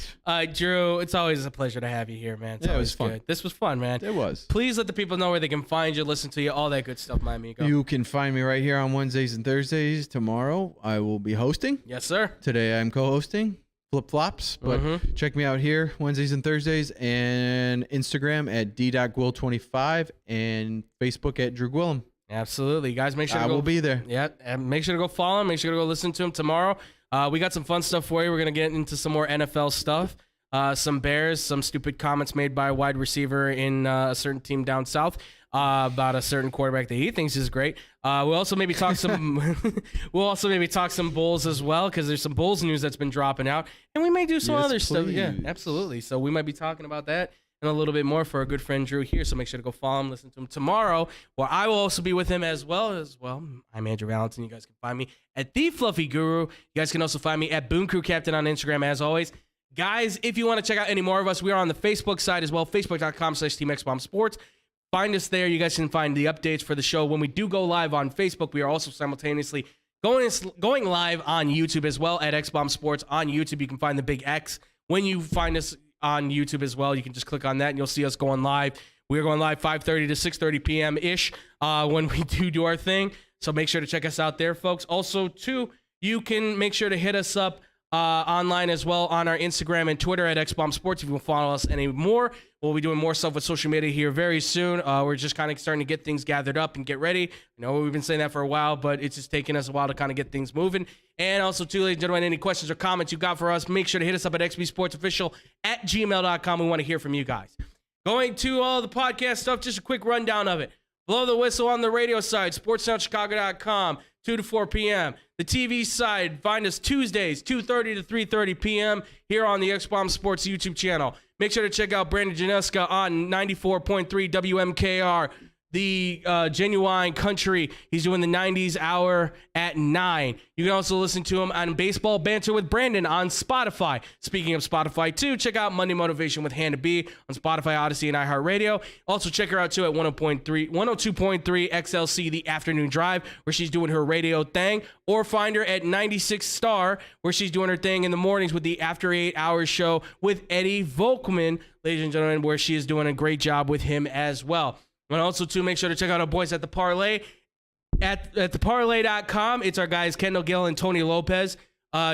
Drew, it's always a pleasure to have you here, man. It was fun. Good. This was fun, man. It was. Please let the people know where they can find you, listen to you, all that good stuff, my amigo. You can find me right here on Wednesdays and Thursdays. Tomorrow, I will be hosting. Yes, sir. Today, I'm co-hosting. Flip-flops, but check me out here Wednesdays and Thursdays, and Instagram at d.gwil25 and Facebook at Drew Gwillem. Absolutely. Guys, make sure I will be there. Yeah, and make sure to go follow him. Make sure to go listen to him tomorrow. We got some fun stuff for you. We're going to get into some more NFL stuff. Some Bears, some stupid comments made by a wide receiver in a certain team down south about a certain quarterback that he thinks is great. We'll also maybe talk some Bulls as well, because there's some Bulls news that's been dropping out, and we may do some other stuff. Yeah, absolutely. So we might be talking about that and a little bit more for our good friend Drew here. So make sure to go follow him, listen to him tomorrow, where I will also be with him as well. I'm Andrew Valentin. You guys can find me at The Fluffy Guru. You guys can also find me at Boom Crew Captain on Instagram, as always. Guys, if you want to check out any more of us, we are on the Facebook side as well, facebook.com/TeamXBombSports. Find us there. You guys can find the updates for the show. When we do go live on Facebook, we are also simultaneously going live on YouTube as well at XBomb Sports on YouTube. You can find the big X. When you find us on YouTube as well, you can just click on that and you'll see us going live. We're going live 5:30 to 6:30 p.m.-ish when we do our thing. So make sure to check us out there, folks. Also, too, you can make sure to hit us up online as well on our Instagram and Twitter at XBomb Sports. If you want to follow us anymore, we'll be doing more stuff with social media here very soon. We're just kind of starting to get things gathered up and get ready. I know we've been saying that for a while, but it's just taking us a while to kind of get things moving. And also, too, ladies and gentlemen, any questions or comments you got for us, make sure to hit us up at xbsportsofficial@gmail.com. We want to hear from you guys. Going to all the podcast stuff, just a quick rundown of it. Blow the whistle on the radio side, sportsnowchicago.com, 2 to 4 p.m. The TV side, find us Tuesdays, 2:30 to 3:30 p.m. here on the XBomb Sports YouTube channel. Make sure to check out Brandon Janeska on 94.3 WMKR, the Genuine Country. He's doing the 90s hour at 9. You can also listen to him on Baseball Banter with Brandon on Spotify. Speaking of Spotify, too, check out Monday Motivation with Hannah B on Spotify, Odyssey, and iHeartRadio. Also, check her out, too, at 102.3 XLC, The Afternoon Drive, where she's doing her radio thing. Or find her at 96 Star, where she's doing her thing in the mornings with the After 8 Hours show with Eddie Volkman, ladies and gentlemen, where she is doing a great job with him as well. And also, too, make sure to check out our boys at The Parlay. At theparlay.com, it's our guys Kendall Gill and Tony Lopez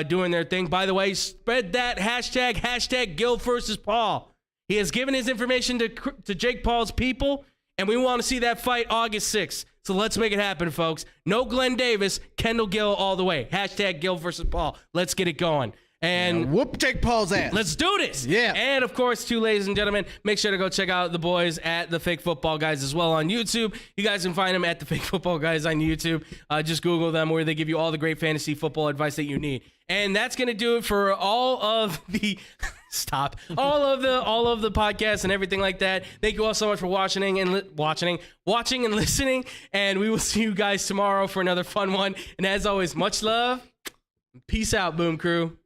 doing their thing. By the way, spread that hashtag Gill versus Paul. He has given his information to Jake Paul's people, and we want to see that fight August 6th. So let's make it happen, folks. No Glenn Davis, Kendall Gill all the way. Hashtag Gill versus Paul. Let's get it going. And whoop Jake Paul's ass. Let's do this. Yeah. And of course, too, ladies and gentlemen, make sure to go check out the boys at the Fake Football Guys as well on YouTube. You guys can find them at the Fake Football Guys on YouTube. Just Google them, where they give you all the great fantasy football advice that you need. And that's going to do it for all of the all of the podcasts and everything like that. Thank you all so much for watching and listening. And we will see you guys tomorrow for another fun one. And as always, much love. Peace out, Boom Crew.